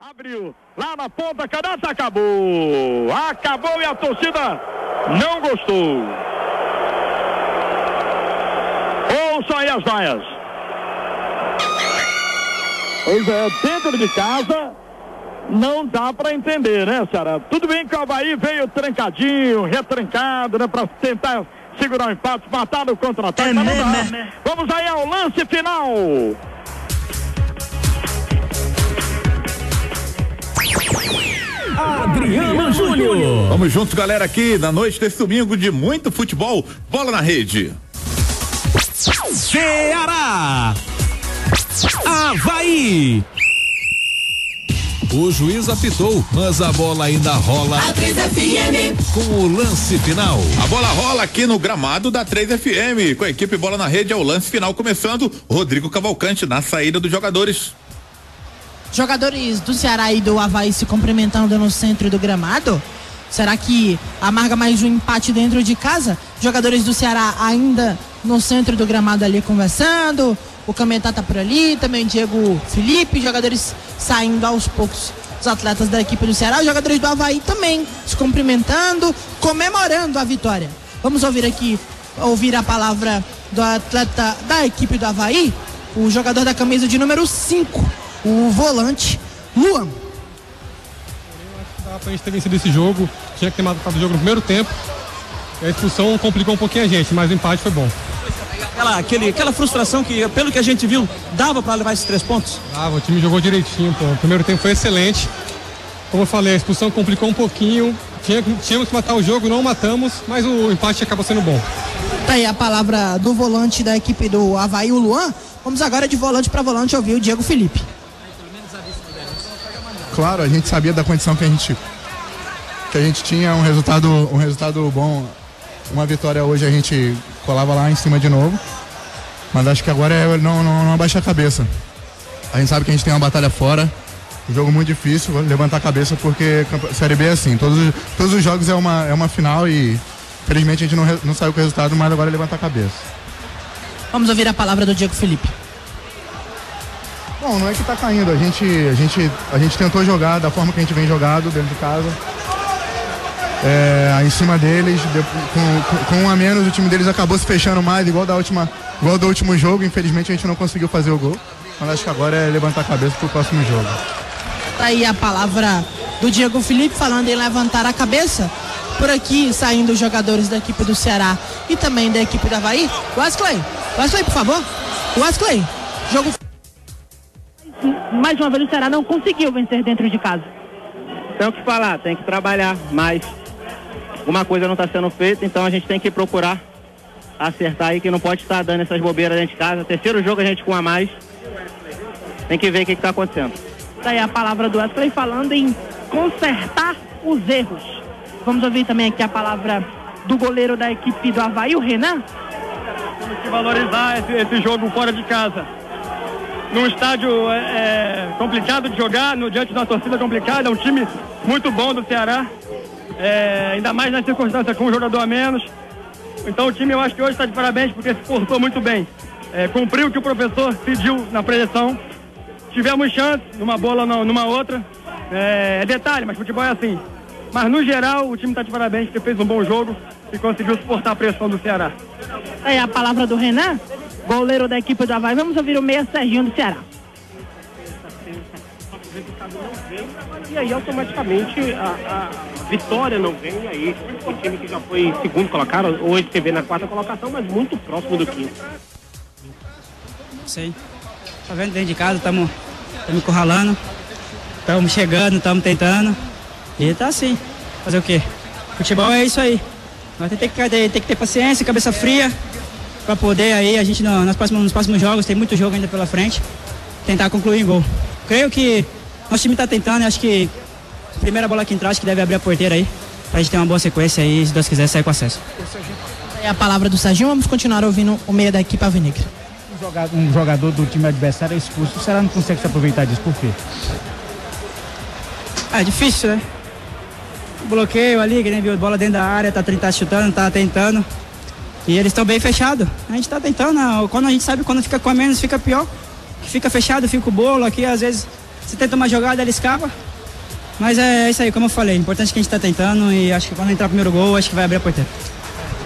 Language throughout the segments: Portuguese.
Abriu, lá na ponta, cadastro, acabou. Acabou e a torcida não gostou. Ouçam aí as vaias. Pois é, dentro de casa não dá pra entender, né, Ceará? Tudo bem que o Avaí veio trancadinho, retrancado, né, pra tentar segurar o empate, matar no contra-ataque, mas não dá. Vamos aí ao lance final. Adriano Júnior. Vamos juntos, galera, aqui na noite desse domingo de muito futebol. Bola na rede. Ceará. Avaí. O juiz apitou, mas a bola ainda rola. A 3 FM. Com o lance final. A bola rola aqui no gramado da 3 FM. Com a equipe Bola na Rede, é o lance final começando. Rodrigo Cavalcante na saída dos jogadores. Jogadores do Ceará e do Avaí se cumprimentando no centro do gramado. Será que amarga mais um empate dentro de casa? Jogadores do Ceará ainda no centro do gramado ali conversando. O Cametá tá por ali, também o Diego Felipe, jogadores saindo aos poucos, os atletas da equipe do Ceará. Os jogadores do Avaí também se cumprimentando, comemorando a vitória. Vamos ouvir a palavra do atleta da equipe do Avaí, o jogador da camisa de número 5, o volante Luan. Eu acho que dava pra gente ter vencido esse jogo, tinha que ter matado o jogo no primeiro tempo. A expulsão complicou um pouquinho a gente, mas o empate foi bom. Aquela frustração que, pelo que a gente viu, dava para levar esses 3 pontos? O time jogou direitinho, pô. O primeiro tempo foi excelente. Como eu falei, a expulsão complicou um pouquinho. Tínhamos que matar o jogo, não matamos, mas o empate acabou sendo bom. Tá aí a palavra do volante da equipe do Avaí, o Luan. Vamos agora de volante para volante ouvir o Diego Felipe. Claro, a gente sabia da condição que a gente tinha, um resultado bom. Uma vitória hoje a gente colava lá em cima de novo, mas acho que agora é não abaixar a cabeça. A gente sabe que a gente tem uma batalha fora, um jogo muito difícil, levantar a cabeça, porque Série B é assim, todos os jogos é uma final e felizmente a gente não saiu com o resultado, mas agora é levantar a cabeça. Vamos ouvir a palavra do Diego Felipe. Bom, não é que tá caindo, a gente tentou jogar da forma que a gente vem jogado dentro de casa. Em cima deles, com um a menos, o time deles acabou se fechando mais, igual do último jogo. Infelizmente a gente não conseguiu fazer o gol, mas acho que agora é levantar a cabeça pro próximo jogo. Tá aí a palavra do Diego Felipe falando em levantar a cabeça. Por aqui, saindo os jogadores da equipe do Ceará e também da equipe do Avaí. Wesley, por favor. Wesley, jogo. Mais uma vez o Ceará não conseguiu vencer dentro de casa. Tem o que falar, tem que trabalhar, mas alguma coisa não está sendo feita, então a gente tem que procurar acertar aí, que não pode estar dando essas bobeiras dentro de casa. Terceiro jogo a gente com a mais, tem que ver o que está acontecendo. Daí a palavra do Wesley falando em consertar os erros. Vamos ouvir também aqui a palavra do goleiro da equipe do Avaí, o Renan. Temos que valorizar esse jogo fora de casa. Num estádio complicado de jogar, diante de uma torcida complicada, é um time muito bom do Ceará, ainda mais nas circunstâncias com um jogador a menos. Então o time, eu acho que hoje está de parabéns, porque se portou muito bem, cumpriu o que o professor pediu na preleção. Tivemos chance, numa bola numa outra, detalhe, mas futebol é assim. Mas no geral o time está de parabéns, porque fez um bom jogo e conseguiu suportar a pressão do Ceará. É a palavra do Renan, goleiro da equipe do Avaí. Vamos ouvir o meia Serginho do Ceará. E aí automaticamente a vitória não vem, e aí o time que já foi segundo colocado, hoje você vê na 4ª colocação, mas muito próximo do 5º. Sei. Tá vendo, dentro de casa, estamos encurralando, estamos chegando, estamos tentando, e tá assim, fazer o quê? Futebol é isso aí, nós tem que ter paciência, cabeça fria, para poder aí a gente nos próximos jogos, tem muito jogo ainda pela frente, tentar concluir em gol. Creio que nosso time está tentando, acho que a primeira bola que entrar, acho que deve abrir a porteira aí, pra gente ter uma boa sequência aí, se Deus quiser, sair com acesso. É a palavra do Serginho, vamos continuar ouvindo o meia da equipe Alvinegra. Um jogador do time adversário é expulso, o Ceará não consegue se aproveitar disso, por quê? É difícil, né? Bloqueio ali, que nem viu, bola dentro da área, tá chutando, tá tentando. E eles estão bem fechados. A gente tá tentando, quando a gente sabe quando fica com a menos fica pior. Fica fechado, fica o bolo aqui, às vezes Você tenta uma jogada, ele escapa. Mas é isso aí, como eu falei, é importante que a gente tá tentando e acho que quando entrar o primeiro gol, acho que vai abrir a porteira.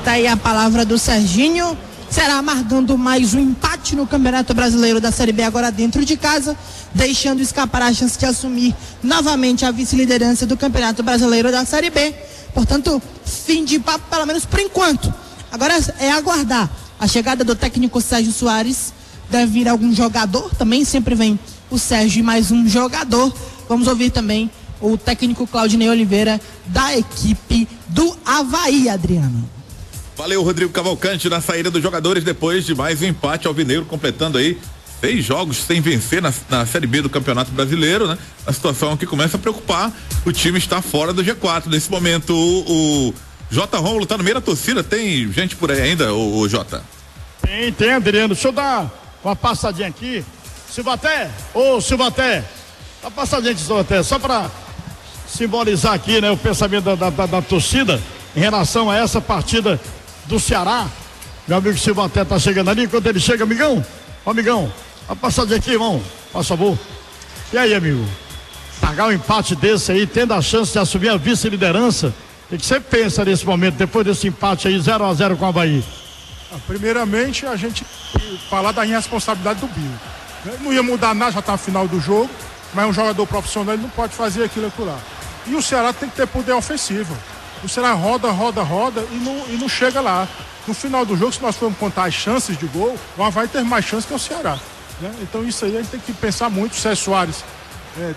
Tá aí a palavra do Serginho. Será amargando mais um empate no Campeonato Brasileiro da Série B agora dentro de casa, deixando escapar a chance de assumir novamente a vice-liderança do Campeonato Brasileiro da Série B. Portanto, fim de papo, pelo menos por enquanto. Agora é aguardar a chegada do técnico Sérgio Soares. Deve vir algum jogador, também sempre vem o Sérgio e mais um jogador. Vamos ouvir também o técnico Claudinei Oliveira da equipe do Avaí, Adriano. Valeu, Rodrigo Cavalcante, na saída dos jogadores depois de mais um empate alvinegro, completando aí 6 jogos sem vencer na Série B do Campeonato Brasileiro, né? A situação que começa a preocupar, o time está fora do G4 nesse momento. O J. Rômulo tá no meio da torcida, tem gente por aí ainda, o J? Tem, Adriano, deixa eu dar uma passadinha aqui. Silvaté, Silvaté, dá uma passadinha aqui, Silvaté, só para simbolizar aqui, né, o pensamento da torcida em relação a essa partida do Ceará. Meu amigo Silvaté tá chegando ali. Enquanto ele chega, amigão, a passadinha aqui, irmão, por favor. E aí, amigo, pagar um empate desse aí, tendo a chance de assumir a vice-liderança, o que você pensa nesse momento, depois desse empate aí 0-0 com o Avaí? Primeiramente, a gente falar da irresponsabilidade do Bill. Não ia mudar nada, já tá no final do jogo, mas um jogador profissional ele não pode fazer aquilo lá. E o Ceará tem que ter poder ofensivo. O Ceará roda e não chega lá. No final do jogo, se nós formos contar as chances de gol, o Avaí ter mais chance que o Ceará, né? Então isso aí a gente tem que pensar muito. O Sérgio Soares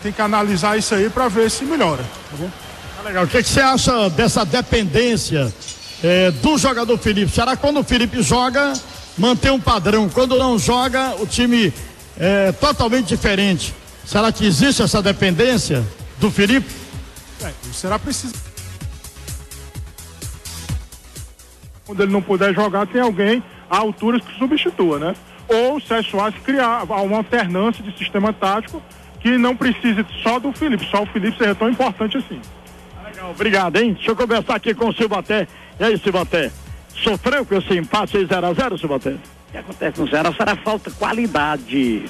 tem que analisar isso aí para ver se melhora, tá bom? Tá legal. O que você acha dessa dependência do jogador Felipe? Será que quando o Felipe joga, mantém um padrão? Quando não joga, o time é totalmente diferente. Será que existe essa dependência do Felipe? O Ceará precisa. Quando ele não puder jogar, tem alguém à altura que substitua, né? Ou o Sérgio Soares criar uma alternância de sistema tático que não precise só do Felipe, só o Felipe seria tão importante assim. Legal, obrigado, hein? Deixa eu conversar aqui com o Silvaté. E aí, Silvaté, sofreu com esse empate aí 0-0, Silvaté? O que acontece no Ceará? O Ceará falta qualidade.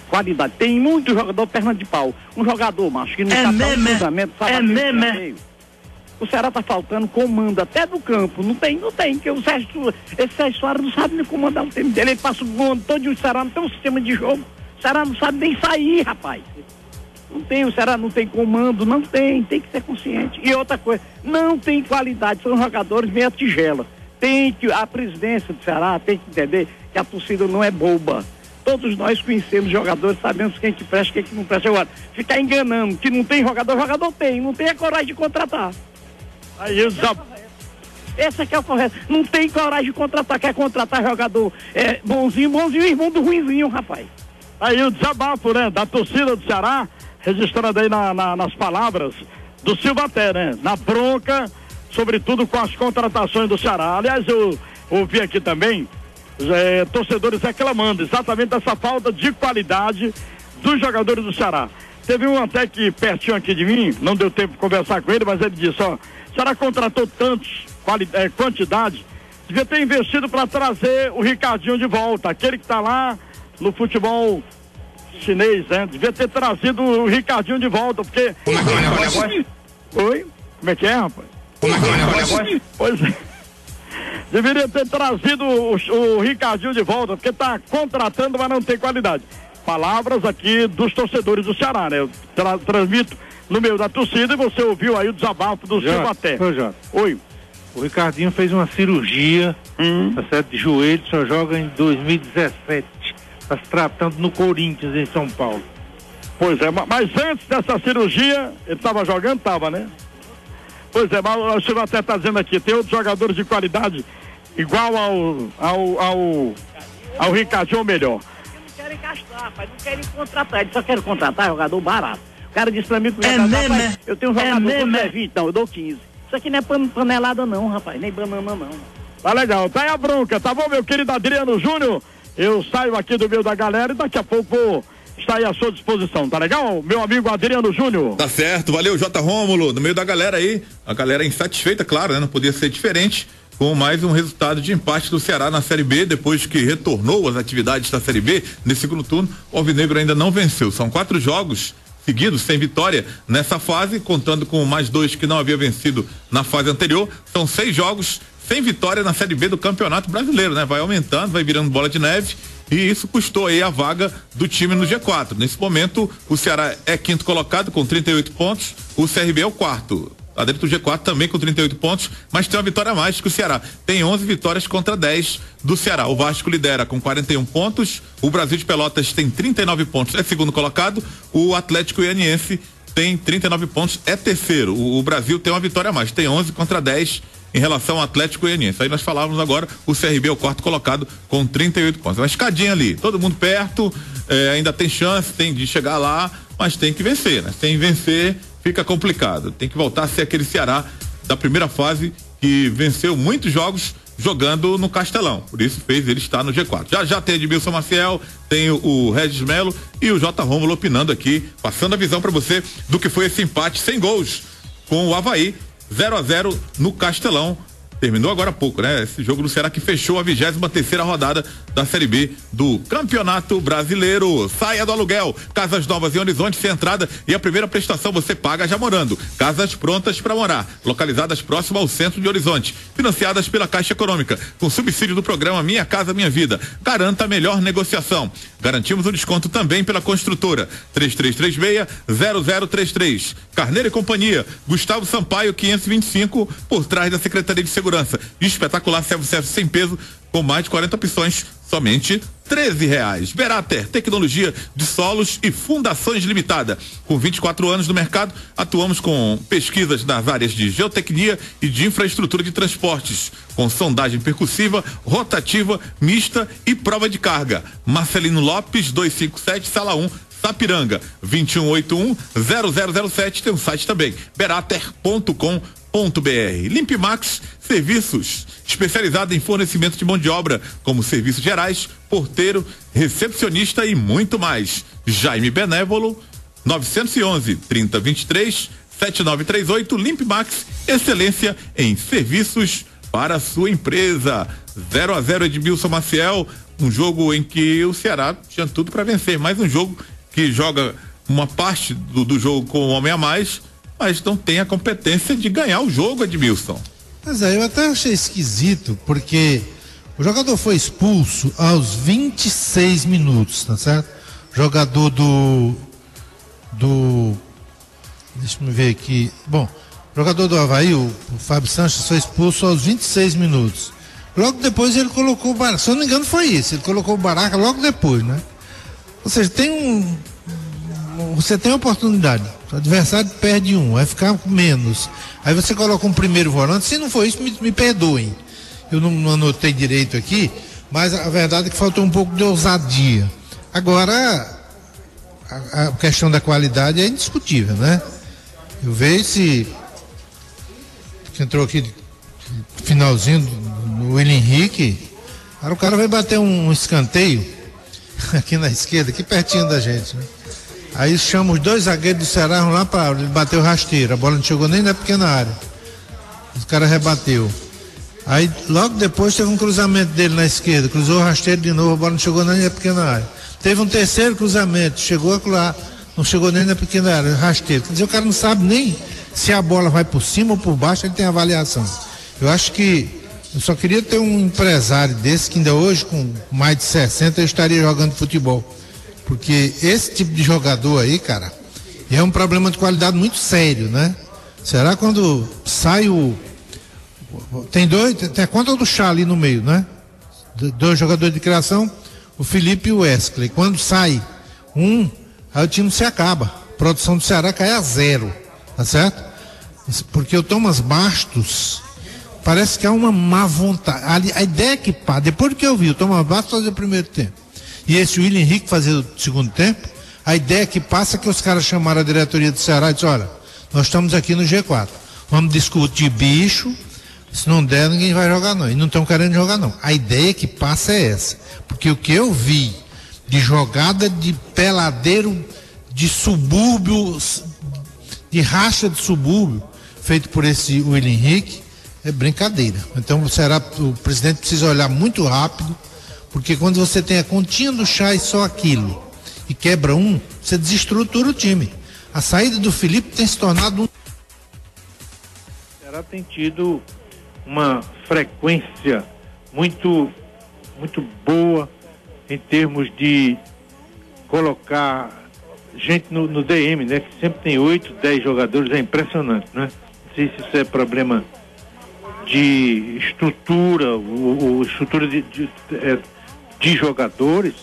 Tem muito jogador perna de pau. Um jogador, macho, que não sabe dar um cruzamento, sabe o Ceará tá faltando comando até do campo. Não tem, porque esse Sérgio Soares não sabe nem comandar o time dele. Ele passa o mundo todo e o Ceará não tem um sistema de jogo. O Ceará não sabe nem sair, rapaz. O Ceará não tem comando, tem que ser consciente. E outra coisa, não tem qualidade, são jogadores meia tigela. A presidência do Ceará tem que entender que a torcida não é boba. Todos nós conhecemos jogadores, sabemos quem que presta, quem que não presta. Agora, ficar enganando que não tem jogador tem, não tem a coragem de contratar. Aí esse aqui é o correto. Não tem coragem de contratar, quer contratar jogador bonzinho e irmão do ruinzinho, rapaz. Aí o desabafo, né, da torcida do Ceará, registrando aí nas palavras do Silvaté, né, na bronca, sobretudo com as contratações do Ceará. Aliás, eu ouvi aqui também torcedores reclamando exatamente dessa falta de qualidade dos jogadores do Ceará. Teve um até que pertinho aqui de mim, não deu tempo de conversar com ele, mas ele disse, o Ceará contratou quantidade, devia ter investido para trazer o Ricardinho de volta, aquele que está lá no futebol chinês, né? Devia ter trazido o Ricardinho de volta, porque... Como é que é o negócio? Oi? Como é que é, rapaz? Como é que é o negócio? Pois é. Deveria ter trazido o Ricardinho de volta, porque está contratando, mas não tem qualidade. Palavras aqui dos torcedores do Ceará, né? Eu transmito no meio da torcida e você ouviu aí o desabafo do Silvaté. Oi. O Ricardinho fez uma cirurgia, tá certo, de joelho, só joga em 2017. Tá se tratando no Corinthians, em São Paulo. Pois é, mas antes dessa cirurgia, ele estava jogando? Tava, né? Pois é, mas o Silvaté tá dizendo aqui, tem outros jogadores de qualidade igual ao Ricardinho ou melhor. Querem gastar, rapaz, não querem contratar, eles só querem contratar jogador barato. O cara disse pra mim que eu tenho um jogador com então, eu dou 15. Isso aqui não é panelada não, rapaz, nem banana não. Tá legal, tá aí a bronca, tá bom, meu querido Adriano Júnior? Eu saio aqui do meio da galera e daqui a pouco vou estar aí à sua disposição, tá legal? Meu amigo Adriano Júnior. Tá certo, valeu, J. Rômulo, no meio da galera aí, a galera insatisfeita, claro, né? Não podia ser diferente, com mais um resultado de empate do Ceará na Série B, depois que retornou às atividades da Série B, nesse segundo turno, o Alvinegro ainda não venceu, são 4 jogos seguidos sem vitória nessa fase, contando com mais 2 que não havia vencido na fase anterior. São 6 jogos sem vitória na Série B do Campeonato Brasileiro, né? Vai aumentando, vai virando bola de neve, e isso custou aí a vaga do time no G4. Nesse momento, o Ceará é 5º colocado com 38 pontos, o CRB é o 4º. Lá dentro do G4 também com 38 pontos, mas tem uma vitória a mais que o Ceará. Tem 11 vitórias contra 10 do Ceará. O Vasco lidera com 41 pontos, o Brasil de Pelotas tem 39 pontos, é 2º colocado, o Atlético Goianiense tem 39 pontos, é 3º. O Brasil tem uma vitória a mais, tem 11 contra 10 em relação ao Atlético Goianiense. Aí nós falávamos agora, o CRB é o 4º colocado com 38 pontos. Uma escadinha ali, todo mundo perto, ainda tem chance, tem de chegar lá, mas tem que vencer, né? Sem vencer, fica complicado. Tem que voltar a ser aquele Ceará da primeira fase que venceu muitos jogos jogando no Castelão. Por isso fez ele estar no G4. Já tem Edmilson Maciel, tem o Regis Melo e o J. Rômulo opinando aqui, passando a visão para você do que foi esse empate sem gols com o Avaí, 0-0 no Castelão. Terminou agora há pouco, né? Esse jogo do Ceará que fechou a 23ª rodada da Série B do Campeonato Brasileiro. Saia do aluguel. Casas novas em Horizonte, sem entrada, e a primeira prestação você paga já morando. Casas prontas para morar, localizadas próximo ao centro de Horizonte, financiadas pela Caixa Econômica, com subsídio do programa Minha Casa Minha Vida. Garanta a melhor negociação. Garantimos o desconto também pela construtora. 3336-0033. Carneiro e Companhia, Gustavo Sampaio 525, por trás da Secretaria de Segurança. Espetacular self-service sem peso, com mais de 40 opções, somente R$13. Berater, tecnologia de solos e fundações limitada. Com 24 anos no mercado, atuamos com pesquisas nas áreas de geotecnia e de infraestrutura de transportes, com sondagem percussiva, rotativa, mista e prova de carga. Marcelino Lopes, 257, sala 1, Sapiranga, 2181-0007. Tem um site também, berater.com.br. Limpimax Serviços, especializado em fornecimento de mão de obra, como serviços gerais, porteiro, recepcionista e muito mais. Jaime Benévolo, 911-3023-7938. Limpimax, excelência em serviços para a sua empresa. 0-0 Edmilson Maciel, um jogo em que o Ceará tinha tudo para vencer, mais um jogo que joga uma parte do jogo com o homem a mais, mas não tem a competência de ganhar o jogo, Edmilson. Mas eu até achei esquisito, porque o jogador foi expulso aos 26 minutos, tá certo? Jogador deixa eu ver aqui, bom, jogador do Avaí, o Fábio Sanches, foi expulso aos 26 minutos. Logo depois ele colocou o Baraca, se eu não me engano foi isso, ele colocou o Baraca logo depois, né? Ou seja, você tem a oportunidade, o adversário perde um, vai ficar menos, aí você coloca um primeiro volante. Se não for isso, me perdoem, eu não anotei direito aqui, mas a verdade é que faltou um pouco de ousadia. Agora a questão da qualidade é indiscutível, né? Eu vejo que entrou aqui finalzinho no Willian Henrique, agora o cara vai bater um escanteio aqui na esquerda, aqui pertinho da gente, né? Aí chama os 2 zagueiros do Ceará, vão lá para ele bater o rasteiro, a bola não chegou nem na pequena área, o cara rebateu. Aí logo depois teve um cruzamento dele na esquerda, cruzou o rasteiro de novo, a bola não chegou nem na pequena área. Teve um terceiro cruzamento, chegou lá, não chegou nem na pequena área, rasteiro. Quer dizer, o cara não sabe nem se a bola vai por cima ou por baixo, ele tem avaliação. Eu acho que eu só queria ter um empresário desse que ainda hoje, com mais de 60, eu estaria jogando futebol. Porque esse tipo de jogador aí, cara, é um problema de qualidade muito sério, né? Será quando sai tem a conta do chá ali no meio, né? 2 jogadores de criação, o Felipe e o Wesley. Quando sai aí o time se acaba. A produção do Ceará cai a 0, tá certo? Porque o Thomas Bastos parece que há uma má vontade. A ideia que depois do que eu vi o Thomas Bastos fazer o primeiro tempo e esse Willian Henrique fazer o segundo tempo, a ideia que passa é que os caras chamaram a diretoria do Ceará e disseram: olha, nós estamos aqui no G4, vamos discutir bicho, se não der ninguém vai jogar não, e não estão querendo jogar não. A ideia que passa é essa, porque o que eu vi de jogada de peladeiro de subúrbio, de racha de subúrbio, feito por esse Willian Henrique, é brincadeira. Então o presidente precisa olhar muito rápido, porque quando você tem a continha do chá e só aquilo, e quebra você desestrutura o time. A saída do Felipe tem se tornado um... O Ceará tem tido uma frequência muito boa em termos de colocar gente no DM, né? Que sempre tem 8, 10 jogadores, é impressionante, né? Não sei se isso é problema de estrutura, ou estrutura de jogadores,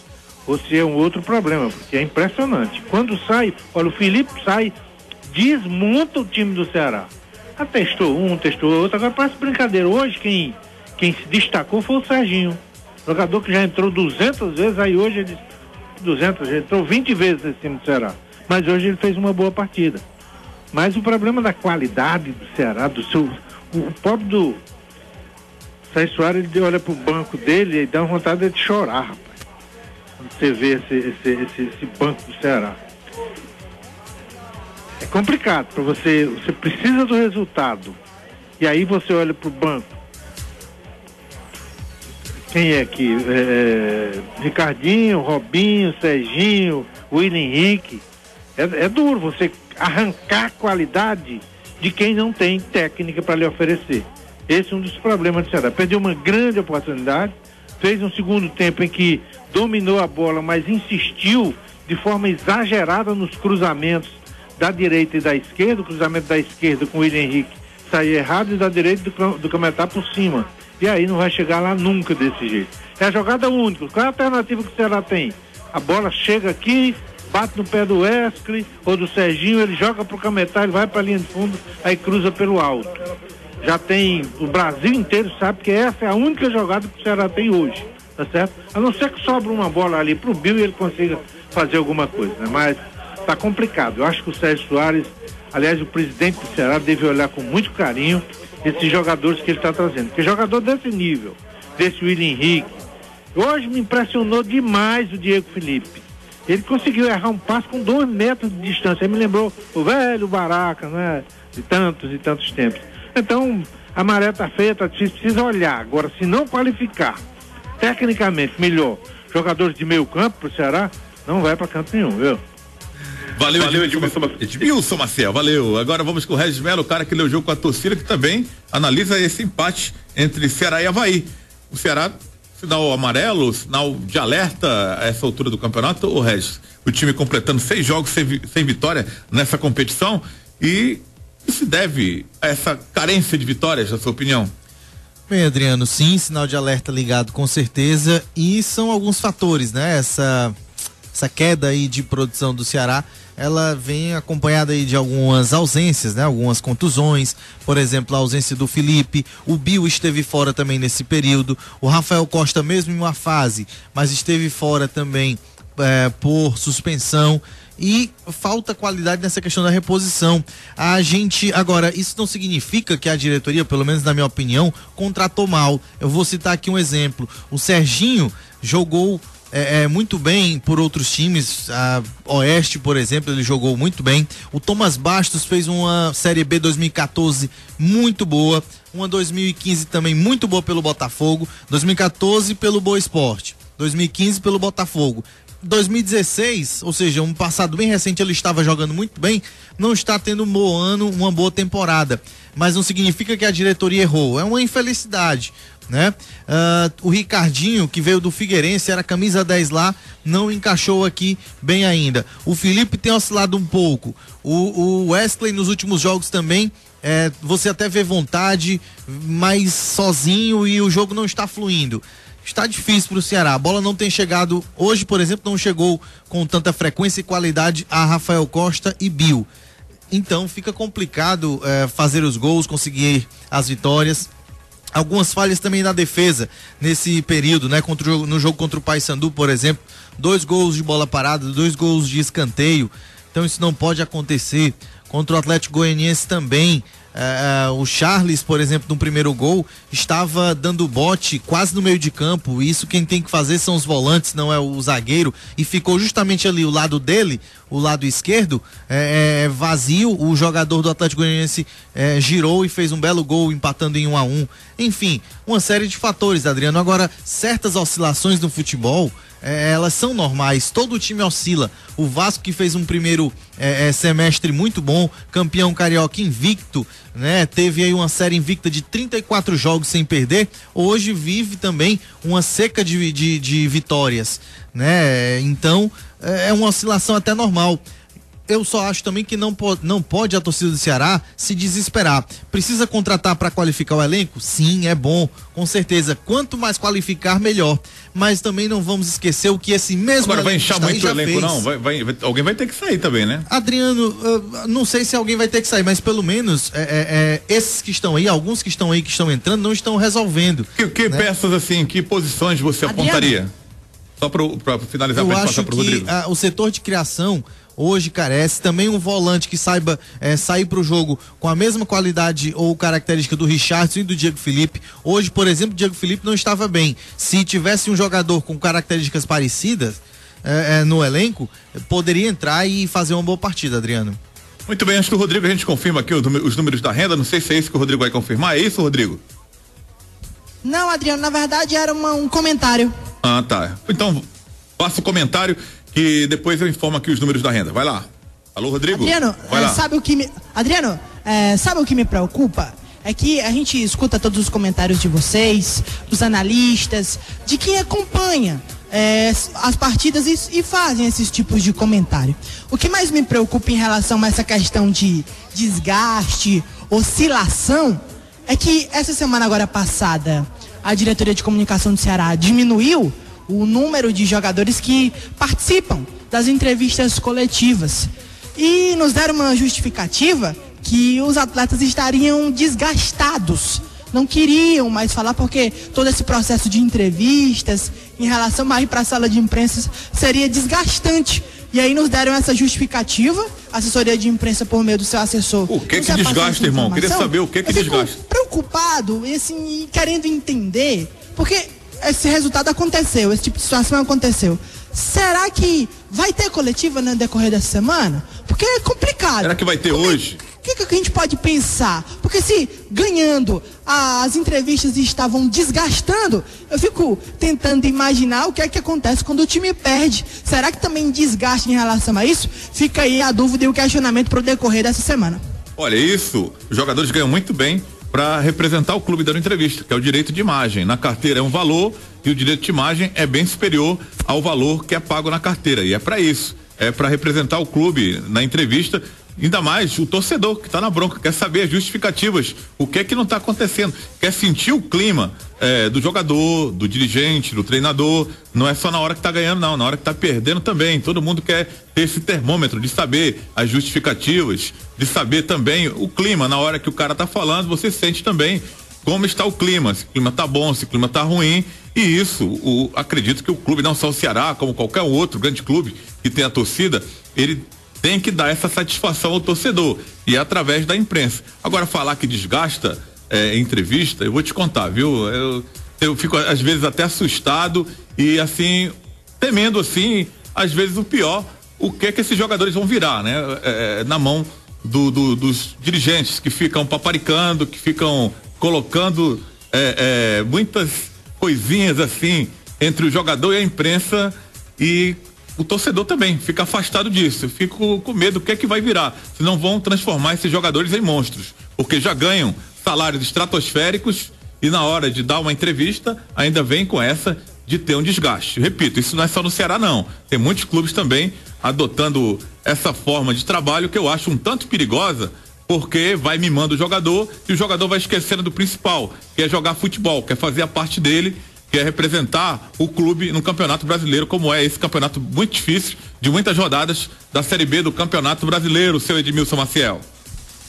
ou se é um outro problema, porque é impressionante. Quando sai, olha, o Felipe sai, desmonta o time do Ceará. Testou um, testou outro, agora parece brincadeira. Hoje quem se destacou foi o Serginho, jogador que já entrou 200 vezes, aí hoje ele já entrou 20 vezes nesse time do Ceará, mas hoje ele fez uma boa partida. Mas o problema da qualidade do Ceará, o pobre do Sérgio Soares, ele olha pro banco dele e dá uma vontade de chorar, rapaz, quando você vê esse banco do Ceará. É complicado para você precisa do resultado, e aí você olha pro banco. Quem é aqui? Ricardinho, Robinho, Serginho, William Henrique. É duro você arrancar a qualidade de quem não tem técnica para lhe oferecer. Esse é um dos problemas do Ceará. Perdeu uma grande oportunidade, fez um segundo tempo em que dominou a bola, mas insistiu de forma exagerada nos cruzamentos da direita e da esquerda. O cruzamento da esquerda com o William Henrique saía errado, e da direita do Cametá por cima. E aí não vai chegar lá nunca desse jeito. É a jogada única. Qual é a alternativa que o Ceará tem? A bola chega aqui, bate no pé do Wesley ou do Serginho, ele joga pro Cametá, ele vai pra linha de fundo, aí cruza pelo alto. Já tem, o Brasil inteiro sabe que essa é a única jogada que o Ceará tem hoje, tá certo? A não ser que sobra uma bola ali pro Bill e ele consiga fazer alguma coisa, né? Mas tá complicado. Eu acho que o Sérgio Soares, aliás, o presidente do Ceará, deve olhar com muito carinho esses jogadores que ele está trazendo. Porque jogador desse nível, desse William Henrique, hoje me impressionou demais o Diego Felipe. Ele conseguiu errar um passe com 2 metros de distância. Ele me lembrou o velho Baraca, né? De tantos e tantos tempos. Então, a maré tá feia, tá difícil, precisa olhar. Agora, se não qualificar tecnicamente melhor jogadores de meio campo pro Ceará, não vai para canto nenhum, viu? Valeu, Edmilson Maciel, valeu. Agora vamos com o Regis Melo, o cara que leu o jogo com a torcida, que também analisa esse empate entre Ceará e Avaí. O Ceará, sinal amarelo, sinal de alerta a essa altura do campeonato, o Regis, o time completando 6 jogos sem vitória nessa competição, e se deve a essa carência de vitórias, na sua opinião? Bem, Adriano, sim, sinal de alerta ligado com certeza, e são alguns fatores, né? Essa queda aí de produção do Ceará, ela vem acompanhada aí de algumas ausências, né? Algumas contusões, por exemplo, a ausência do Felipe, o Bill esteve fora também nesse período, o Rafael Costa mesmo em uma fase, mas esteve fora também por suspensão, e falta qualidade nessa questão da reposição. A gente, agora, isso não significa que a diretoria, pelo menos na minha opinião, contratou mal. Eu vou citar aqui um exemplo, o Serginho jogou muito bem por outros times, a Oeste, por exemplo, ele jogou muito bem. O Thomas Bastos fez uma Série B 2014 muito boa, uma 2015 também muito boa pelo Botafogo, 2014 pelo Boa Esporte, 2015 pelo Botafogo. 2016, ou seja, um passado bem recente, ele estava jogando muito bem, não está tendo um bom ano, uma boa temporada, mas não significa que a diretoria errou, é uma infelicidade, né? O Ricardinho, que veio do Figueirense, era camisa 10 lá, não encaixou aqui bem ainda. O Felipe tem oscilado um pouco, o Wesley nos últimos jogos também, você até vê vontade, mas sozinho, e o jogo não está fluindo. Está difícil para o Ceará, a bola não tem chegado, hoje por exemplo não chegou com tanta frequência e qualidade a Rafael Costa e Bill, então fica complicado fazer os gols, conseguir as vitórias. Algumas falhas também na defesa nesse período, né? No jogo contra o Paysandu, por exemplo, 2 gols de bola parada, 2 gols de escanteio, então isso não pode acontecer. Contra o Atlético Goianiense também, o Charles, por exemplo, no primeiro gol, estava dando bote quase no meio de campo. Isso quem tem que fazer são os volantes, não é o zagueiro, e ficou justamente ali o lado dele, o lado esquerdo, vazio. O jogador do Atlético Goianiense girou e fez um belo gol, empatando em 1-1. Enfim, uma série de fatores, Adriano. Agora, certas oscilações no futebol elas são normais, todo time oscila. O Vasco, que fez um primeiro semestre muito bom, campeão carioca invicto, né? Teve aí uma série invicta de 34 jogos sem perder, hoje vive também uma seca de vitórias, né? Então é uma oscilação até normal. Eu só acho também que não pode a torcida do Ceará se desesperar. Precisa contratar para qualificar o elenco? Sim, é bom, com certeza. Quanto mais qualificar, melhor. Mas também não vamos esquecer o que esse mesmo Agora vai inchar muito o elenco, fez. não? Alguém vai ter que sair também, né? Adriano, não sei se alguém vai ter que sair, mas pelo menos esses que estão aí, alguns que estão aí, que estão entrando, não estão resolvendo. Que né? Peças assim, que posições você apontaria? Só para finalizar, eu pra acho passar pro Rodrigo. O setor de criação hoje carece, também um volante que saiba sair para o jogo com a mesma qualidade ou característica do Richardson e do Diego Felipe. Hoje, por exemplo, o Diego Felipe não estava bem. Se tivesse um jogador com características parecidas no elenco, poderia entrar e fazer uma boa partida, Adriano. Muito bem, acho que o Rodrigo, a gente confirma aqui os números da renda, não sei se é isso que o Rodrigo vai confirmar, é isso, Rodrigo? Não, Adriano, na verdade era um comentário. Ah, tá. Então, faça o comentário que depois eu informo aqui os números da renda. Vai lá. Alô, Rodrigo? Adriano, sabe o que me preocupa? É que a gente escuta todos os comentários de vocês, dos analistas, de quem acompanha as partidas e fazem esses tipos de comentário. O que mais me preocupa em relação a essa questão de desgaste, oscilação, é que essa semana agora passada, a diretoria de comunicação do Ceará diminuiu o número de jogadores que participam das entrevistas coletivas e nos deram uma justificativa que os atletas estariam desgastados, não queriam mais falar porque todo esse processo de entrevistas em relação a ir para a sala de imprensa seria desgastante. E aí nos deram essa justificativa, a assessoria de imprensa por meio do seu assessor. O que desgasta, irmão? Queria saber o que desgasta. Preocupado e assim, querendo entender, porque esse resultado aconteceu, esse tipo de situação aconteceu. Será que vai ter coletiva no decorrer dessa semana? Porque é complicado. Será que vai ter hoje? O que a gente pode pensar? Porque se ganhando as entrevistas estavam desgastando, eu fico tentando imaginar o que é que acontece quando o time perde. Será que também desgaste em relação a isso? Fica aí a dúvida e o questionamento para o decorrer dessa semana. Olha, os jogadores ganham muito bem para representar o clube dando entrevista, que é o direito de imagem. Na carteira é um valor e o direito de imagem é bem superior ao valor que é pago na carteira. E é para isso, é para representar o clube na entrevista. Ainda mais o torcedor que está na bronca, quer saber as justificativas, o que é que não está acontecendo, quer sentir o clima do jogador, do dirigente, do treinador. Não é só na hora que está ganhando, não, na hora que está perdendo também. Todo mundo quer ter esse termômetro de saber as justificativas, de saber também o clima. Na hora que o cara está falando, você sente também como está o clima, se o clima está bom, se o clima está ruim. E isso, acredito que o clube, não só o Ceará, como qualquer outro grande clube que tem a torcida, ele tem que dar essa satisfação ao torcedor e é através da imprensa. Agora, falar que desgasta entrevista, eu vou te contar, viu? Eu fico às vezes até assustado e assim, temendo assim, às vezes o pior, o que é que esses jogadores vão virar, né? Na mão dos dirigentes que ficam paparicando, que ficam colocando muitas coisinhas assim entre o jogador e a imprensa, e o torcedor também fica afastado disso. Eu fico com medo do que é que vai virar. Se não vão transformar esses jogadores em monstros, porque já ganham salários estratosféricos e na hora de dar uma entrevista ainda vem com essa de ter um desgaste. Repito, isso não é só no Ceará, não. Tem muitos clubes também adotando essa forma de trabalho que eu acho um tanto perigosa, porque vai mimando o jogador e o jogador vai esquecendo do principal, que é jogar futebol, que é fazer a parte dele, que é representar o clube no Campeonato Brasileiro, como é esse campeonato muito difícil, de muitas rodadas da Série B do Campeonato Brasileiro, seu Edmilson Maciel.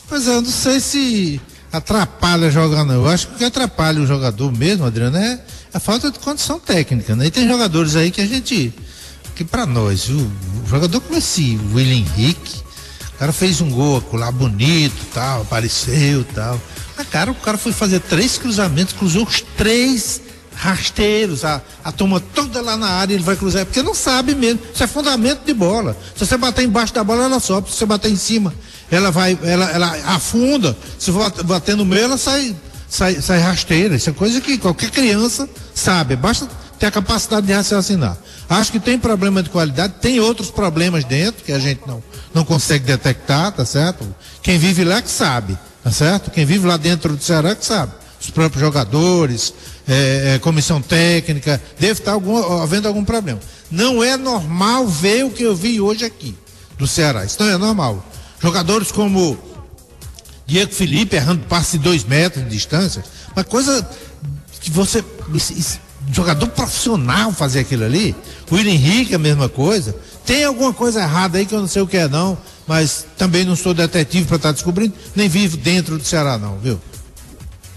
Pois é, eu não sei se atrapalha jogar, não. Eu acho que o que atrapalha o jogador mesmo, Adriano, é a falta de condição técnica, né? E tem jogadores aí que pra nós, o jogador como esse William Henrique, o cara fez um gol lá bonito, tal, apareceu, tal. Mas, cara, o cara foi fazer 3 cruzamentos, cruzou os 3 rasteiros, a turma toda lá na área, ele vai cruzar, porque não sabe mesmo, isso é fundamento de bola. Se você bater embaixo da bola, ela sobe, se você bater em cima, ela afunda, se for bater no meio, ela sai rasteira. Isso é coisa que qualquer criança sabe, basta ter a capacidade de raciocinar. Acho que tem problema de qualidade, tem outros problemas dentro que a gente não consegue detectar, tá certo? Quem vive lá que sabe, tá certo? Quem vive lá dentro do Ceará que sabe. Os próprios jogadores, comissão técnica, deve estar havendo algum problema. Não é normal ver o que eu vi hoje aqui do Ceará, isso não é normal. Jogadores como Diego Felipe errando passe de 2 metros de distância, uma coisa que você, jogador profissional fazer aquilo ali, o Willian Henrique a mesma coisa, tem alguma coisa errada aí que eu não sei o que é não, mas também não sou detetive para estar descobrindo, nem vivo dentro do Ceará não, viu?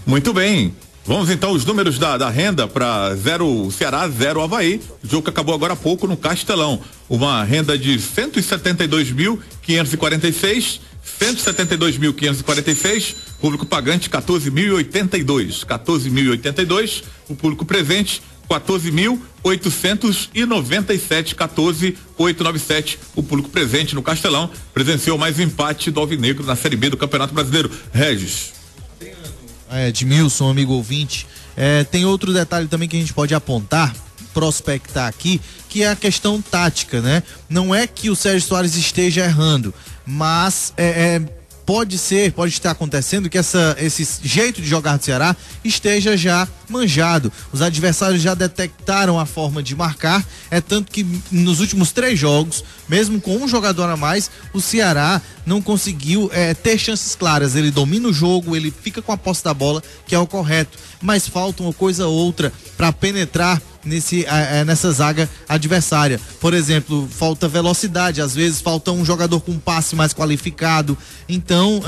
Muito bem. Vamos então os números da renda para 0 Ceará, 0 Avaí. O jogo que acabou agora há pouco no Castelão. Uma renda de 172.546, 172.546, público pagante 14.082, o público presente 14.897, 14.897, o público presente no Castelão presenciou mais um empate do Alvinegro na Série B do Campeonato Brasileiro. Regis. Edmilson, amigo ouvinte, tem outro detalhe também que a gente pode apontar, prospectar aqui, que é a questão tática, né? Não é que o Sérgio Soares esteja errando, mas pode estar acontecendo que esse jeito de jogar do Ceará esteja já manjado. Os adversários já detectaram a forma de marcar, tanto que nos últimos 3 jogos, mesmo com um jogador a mais, o Ceará não conseguiu ter chances claras. Ele domina o jogo, ele fica com a posse da bola, que é o correto, mas falta uma coisa ou outra para penetrar nessa zaga adversária. Por exemplo, falta velocidade, às vezes falta um jogador com um passe mais qualificado. Então,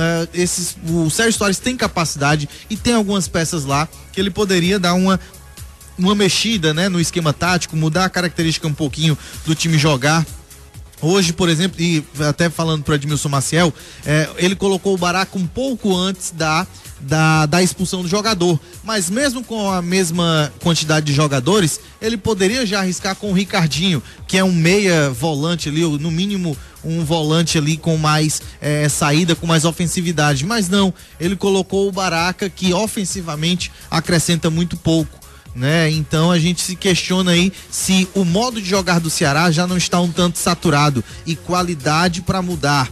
o Sérgio Soares tem capacidade e tem algumas peças lá que ele poderia dar uma mexida, né, no esquema tático, mudar a característica um pouquinho do time jogar. Hoje, por exemplo, e até falando para Edmilson Maciel, ele colocou o Baraca um pouco antes da expulsão do jogador, mas mesmo com a mesma quantidade de jogadores, ele poderia já arriscar com o Ricardinho, que é um meia volante ali, ou no mínimo um volante ali com mais saída, com mais ofensividade, mas não, ele colocou o Baraca, que ofensivamente acrescenta muito pouco, né? Então a gente se questiona aí se o modo de jogar do Ceará já não está um tanto saturado, e qualidade para mudar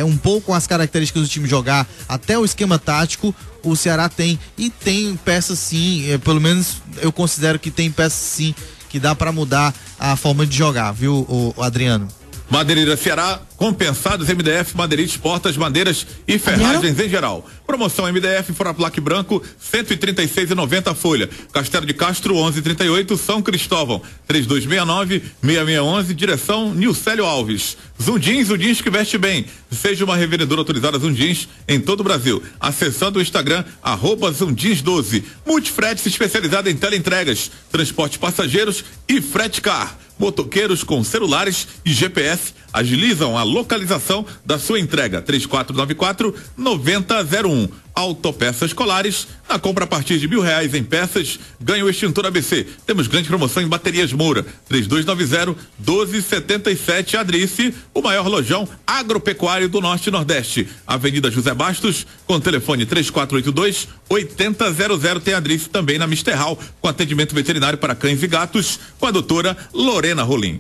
um pouco as características do time jogar, até o esquema tático o Ceará tem, e tem peças sim, pelo menos eu considero que tem peças sim que dá para mudar a forma de jogar, viu, o Adriano? Madeireira Ceará, compensados MDF, madeirenses, portas, madeiras e ferragens em geral. Promoção MDF, Foraplaque branco, 136,90 a folha. Castelo de Castro, 11,38, São Cristóvão, 3269-6611, direção Nilcélio Alves. Zundins que veste bem. Seja uma revendedora autorizada Zundins em todo o Brasil. Acessando o Instagram, @Zundins12. Multifrete especializada em teleentregas, transporte passageiros e frete car. Motoqueiros com celulares e GPS agilizam a localização da sua entrega. 3494-9001. Autopeças Colares, na compra a partir de R$1.000 em peças, ganha o extintor ABC. Temos grande promoção em baterias Moura. 3290-1277. Adrice, o maior lojão agropecuário do Norte e Nordeste. Avenida José Bastos, com telefone 3482-8000. Tem Adrice também na Misterral, com atendimento veterinário para cães e gatos, com a doutora Lorena Rolim.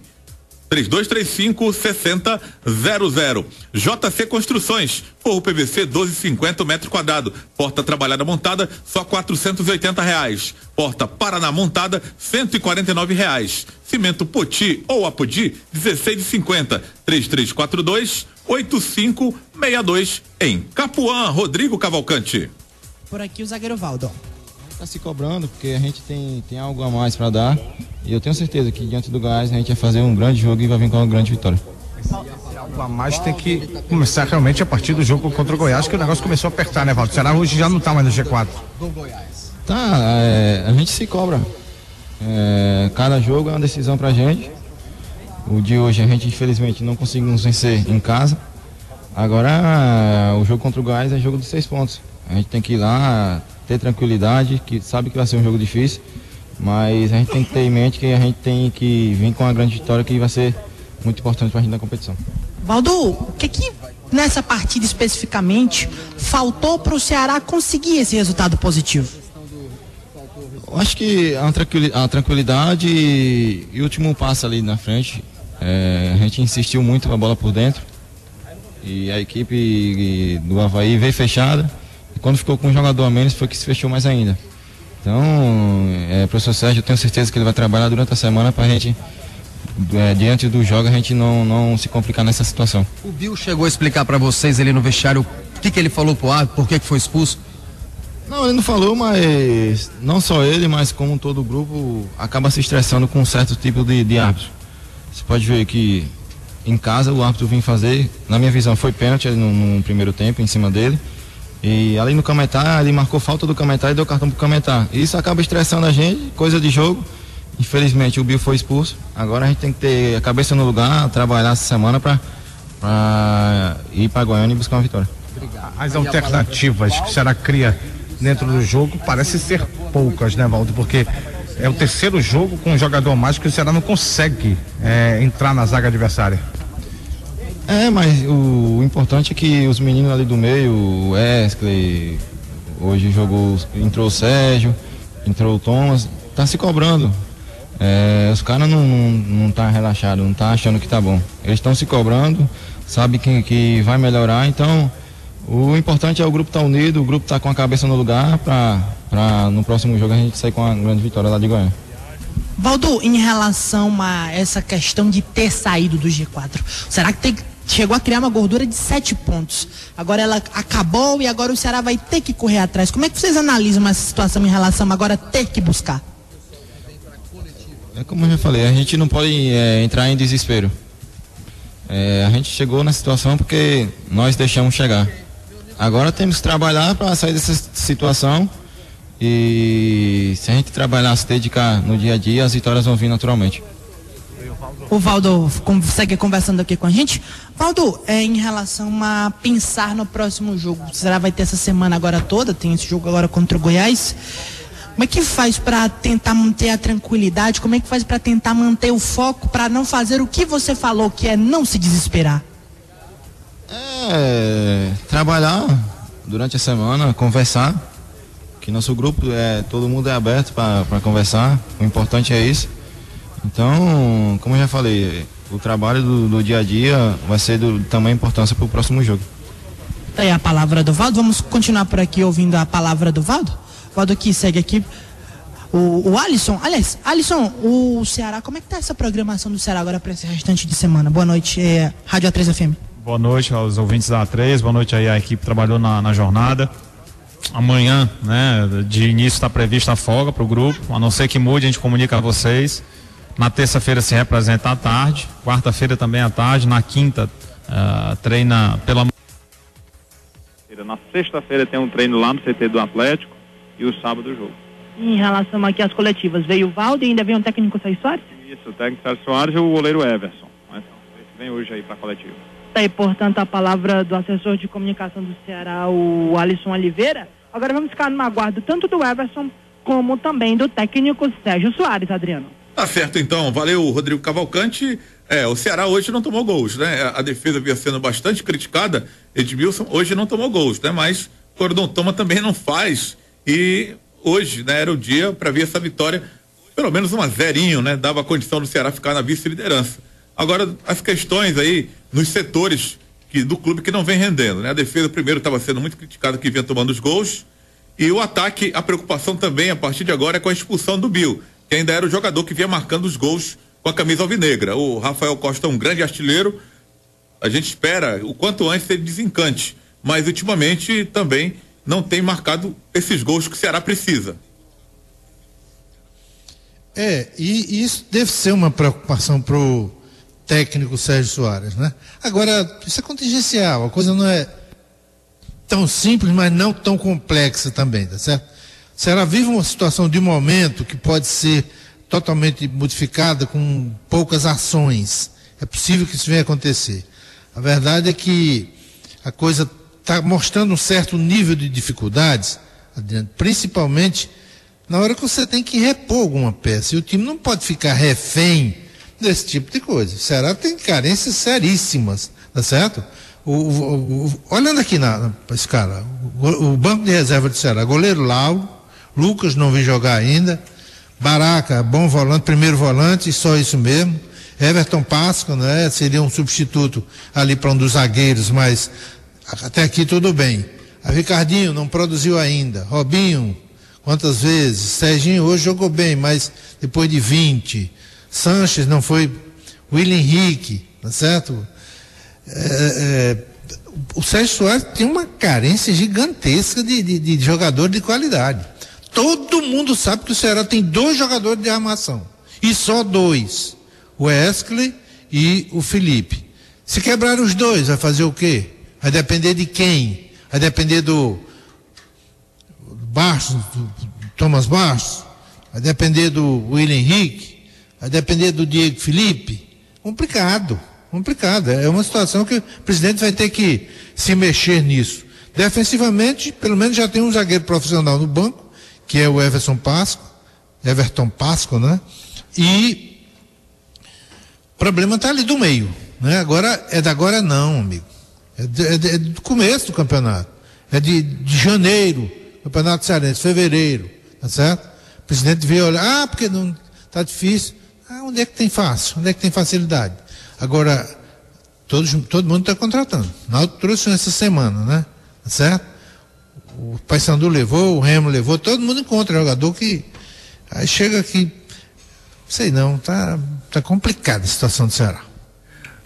3235-6000. JC Construções, forro PVC 12,50 metro quadrado, porta trabalhada montada só R$480. Porta Paraná montada R$149. Cimento Poti ou Apodi 16,50. 3342-8562 em Capuã. Rodrigo Cavalcante. Por aqui o zagueiro Valdo. Está se cobrando porque a gente tem algo a mais para dar, e eu tenho certeza que diante do Goiás a gente vai fazer um grande jogo e vai vir com uma grande vitória. Algo a mais tem que começar realmente a partir do jogo contra o Goiás, que o negócio começou a apertar, né, Valdo? O Ceará hoje já não está mais no G4. Tá, a gente se cobra. Cada jogo é uma decisão pra gente. O de hoje a gente infelizmente não conseguimos vencer em casa. Agora o jogo contra o Goiás é jogo de 6 pontos. A gente tem que ir lá, ter tranquilidade, que sabe que vai ser um jogo difícil, mas a gente tem que ter em mente que a gente tem que vir com uma grande vitória que vai ser muito importante para a gente na competição. Valdo, o que nessa partida especificamente faltou para o Ceará conseguir esse resultado positivo? Eu acho que a tranquilidade e o último passo ali na frente, a gente insistiu muito com a bola por dentro e a equipe do Avaí veio fechada e quando ficou com um jogador a menos foi que se fechou mais ainda. Então, professor Sérgio, eu tenho certeza que ele vai trabalhar durante a semana para a gente, diante do jogo, a gente não se complicar nessa situação. O Bill chegou a explicar para vocês ali no vestiário o que ele falou pro árbitro, por que foi expulso? Não, ele não falou, mas não só ele, mas como todo o grupo acaba se estressando com um certo tipo de árbitro. Você pode ver que em casa o árbitro vinha fazer, na minha visão foi pênalti no primeiro tempo em cima dele. E ali no Cametá, ele marcou falta do Cametá e deu cartão pro Cametá. Isso acaba estressando a gente, coisa de jogo. Infelizmente o Bill foi expulso. Agora a gente tem que ter a cabeça no lugar, trabalhar essa semana para ir para Goiânia e buscar uma vitória. As alternativas que o Ceará cria dentro do jogo parece ser poucas, né, Valdo? Porque é o terceiro jogo com um jogador a mais que o Ceará não consegue entrar na zaga adversária. Mas o importante é que os meninos ali do meio, o Wesley, hoje entrou o Sérgio, entrou o Thomas, tá se cobrando. Os caras não tá relaxado, não tá achando que tá bom. Eles estão se cobrando, sabem que vai melhorar, então o importante é o grupo estar unido, o grupo estar com a cabeça no lugar para no próximo jogo a gente sair com uma grande vitória lá de Goiânia. Valdo, em relação a essa questão de ter saído do G4, será que chegou a criar uma gordura de 7 pontos? Agora ela acabou e agora o Ceará vai ter que correr atrás. Como é que vocês analisam essa situação em relação a agora ter que buscar? Como eu já falei, a gente não pode entrar em desespero. A gente chegou na situação porque nós deixamos chegar. Agora temos que trabalhar para sair dessa situação e se a gente trabalhar, se dedicar no dia a dia, as vitórias vão vir naturalmente. O Valdo segue conversando aqui com a gente. Valdo, em relação a pensar no próximo jogo, será vai ter essa semana agora toda, tem esse jogo agora contra o Goiás. Como é que faz para tentar manter a tranquilidade? Como é que faz para tentar manter o foco, para não fazer o que você falou, que é não se desesperar? Trabalhar durante a semana, conversar, que nosso grupo todo mundo é aberto para conversar, o importante é isso. Então, como eu já falei, o trabalho do dia a dia vai ser de tamanha importância para o próximo jogo. Tá aí a palavra do Valdo, vamos continuar por aqui ouvindo a palavra do Valdo. O Valdo aqui segue aqui. O Alisson, aliás, Alisson, o Ceará, como é que tá essa programação do Ceará agora para esse restante de semana? Boa noite, Rádio A3 FM. Boa noite aos ouvintes da A3, boa noite aí a equipe que trabalhou na jornada. Amanhã, né, de início está prevista a folga para o grupo, a não ser que mude, a gente comunica a vocês. Na terça-feira se representa à tarde, quarta-feira também à tarde, na quinta treina pela manhã. Na sexta-feira tem um treino lá no CT do Atlético e o sábado o jogo. Em relação aqui às coletivas, veio o Valdo e ainda veio um técnico Sérgio Soares? Isso, o técnico Sérgio Soares e o goleiro Everson. Mas esse vem hoje aí para a coletiva. Tá aí, portanto, a palavra do assessor de comunicação do Ceará, o Alisson Oliveira. Agora vamos ficar no aguardo tanto do Everson como também do técnico Sérgio Soares, Adriano. Tá certo, então. Valeu, Rodrigo Cavalcante. O Ceará hoje não tomou gols, né? A defesa vinha sendo bastante criticada. Edmilson hoje não tomou gols, né? Mas quando não toma também não faz. E hoje, né, era o dia para ver essa vitória, pelo menos 1-0, né? Dava a condição do Ceará ficar na vice-liderança. Agora, as questões aí nos setores do clube que não vem rendendo, né? A defesa primeiro estava sendo muito criticada, que vinha tomando os gols. E o ataque, a preocupação também, a partir de agora, é com a expulsão do Bill, que ainda era o jogador que vinha marcando os gols com a camisa alvinegra. O Rafael Costa é um grande artilheiro, a gente espera o quanto antes ele desencante, mas ultimamente também não tem marcado esses gols que o Ceará precisa. E isso deve ser uma preocupação pro técnico Sérgio Soares, né? Agora, isso é contingencial, a coisa não é tão simples, mas não tão complexa também, tá certo? O Ceará vive uma situação de momento que pode ser totalmente modificada com poucas ações. É possível que isso venha a acontecer. A verdade é que a coisa está mostrando um certo nível de dificuldades, principalmente na hora que você tem que repor alguma peça. E o time não pode ficar refém desse tipo de coisa. O Ceará tem carências seríssimas, tá certo? Olhando aqui na escala, o banco de reserva do Ceará, goleiro Lauro, Lucas não vi jogar ainda. Baraca, bom volante, primeiro volante, só isso mesmo. Everton Páscoa, né? Seria um substituto ali para um dos zagueiros, mas até aqui tudo bem. A Ricardinho não produziu ainda. Robinho, quantas vezes? Serginho hoje jogou bem, mas depois de 20. Sanches não foi. William Henrique, tá certo? O Sérgio Soares tem uma carência gigantesca de jogador de qualidade. Todo mundo sabe que o Ceará tem 2 jogadores de armação. E só 2. O Wesley e o Felipe. Se quebrar os 2, vai fazer o quê? Vai depender de quem? Vai depender do Bastos, do Thomas Bastos? Vai depender do William Henrique? Vai depender do Diego Felipe? Complicado. É uma situação que o presidente vai ter que se mexer nisso. Defensivamente, pelo menos já tem um zagueiro profissional no banco, que é o Everton Páscoa, né? E o problema está ali do meio, né? Agora não, amigo. É do começo do campeonato. É de janeiro, campeonato cearense, fevereiro, tá certo? O presidente devia olhar, porque não tá difícil. Onde é que tem fácil? Onde é que tem facilidade? Agora, todo mundo está contratando. O Náutico trouxe essa semana, né? Tá certo? O Paysandu levou, o Remo levou, todo mundo encontra jogador que aí chega aqui, sei não, tá complicada a situação do Ceará.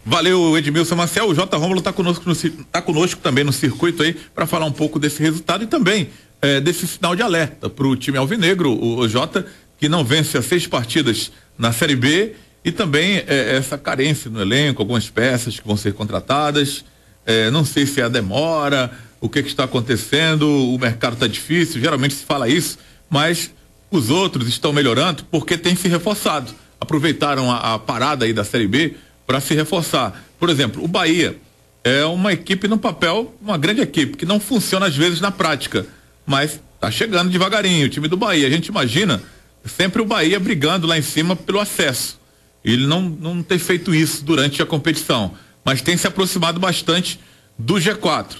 Valeu, Edmilson Maciel. O J. Rômulo tá conosco também no circuito aí para falar um pouco desse resultado e também desse sinal de alerta para o time alvinegro, o Jota, que não vence as 6 partidas na Série B e também essa carência no elenco, algumas peças que vão ser contratadas, não sei se é a demora, o que está acontecendo, o mercado está difícil, geralmente se fala isso, mas os outros estão melhorando porque tem se reforçado, aproveitaram a parada aí da Série B para se reforçar. Por exemplo, o Bahia é uma equipe no papel, uma grande equipe, que não funciona às vezes na prática, mas está chegando devagarinho, o time do Bahia. A gente imagina sempre o Bahia brigando lá em cima pelo acesso. Ele não tem feito isso durante a competição, mas tem se aproximado bastante do G4.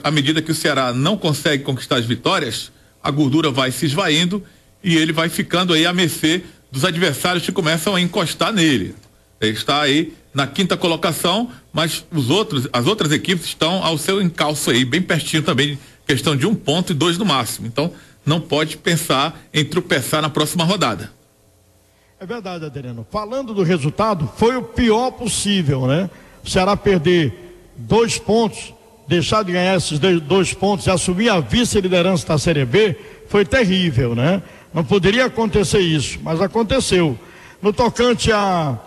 À medida que o Ceará não consegue conquistar as vitórias, a gordura vai se esvaindo e ele vai ficando aí à mercê dos adversários que começam a encostar nele. Ele está aí na 5ª colocação, mas as outras equipes estão ao seu encalço aí, bem pertinho também, questão de 1 ponto e 2 no máximo. Então, não pode pensar em tropeçar na próxima rodada. É verdade, Adriano. Falando do resultado, foi o pior possível, né? O Ceará perder 2 pontos, deixar de ganhar esses 2 pontos e assumir a vice-liderança da Série B, foi terrível, né? Não poderia acontecer isso, mas aconteceu. No tocante a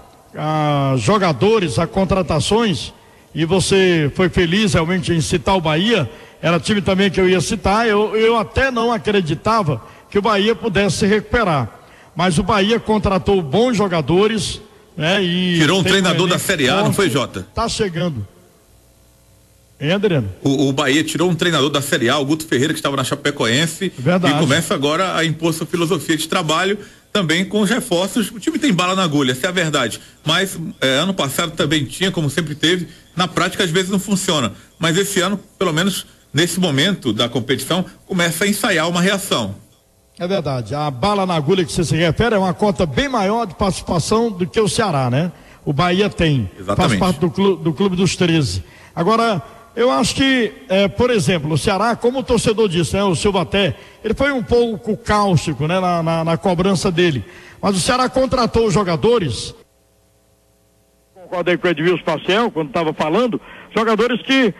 jogadores, a contratações, e você foi feliz realmente em citar o Bahia, era time também que eu ia citar, eu até não acreditava que o Bahia pudesse se recuperar, mas o Bahia contratou bons jogadores, né? E tirou um treinador da Série A, não foi, Jota? Tá chegando. Hein, Adriano? O Bahia tirou um treinador da Série A, o Guto Ferreira, que estava na Chapecoense. Verdade. E começa agora a impor sua filosofia de trabalho, também com os reforços. O time tem bala na agulha, essa é a verdade. Mas ano passado também tinha, como sempre teve. Na prática, às vezes não funciona. Mas esse ano, pelo menos nesse momento da competição, começa a ensaiar uma reação. É verdade. A bala na agulha que você se refere é uma cota bem maior de participação do que o Ceará, né? O Bahia tem. Exatamente. Faz parte do clube dos 13. Agora, eu acho que, por exemplo, o Ceará, como o torcedor disse, né, o Silvaté, ele foi um pouco cáustico, né, na cobrança dele. Mas o Ceará contratou os jogadores. Concordei com o Edmilson Maciel quando estava falando, jogadores que,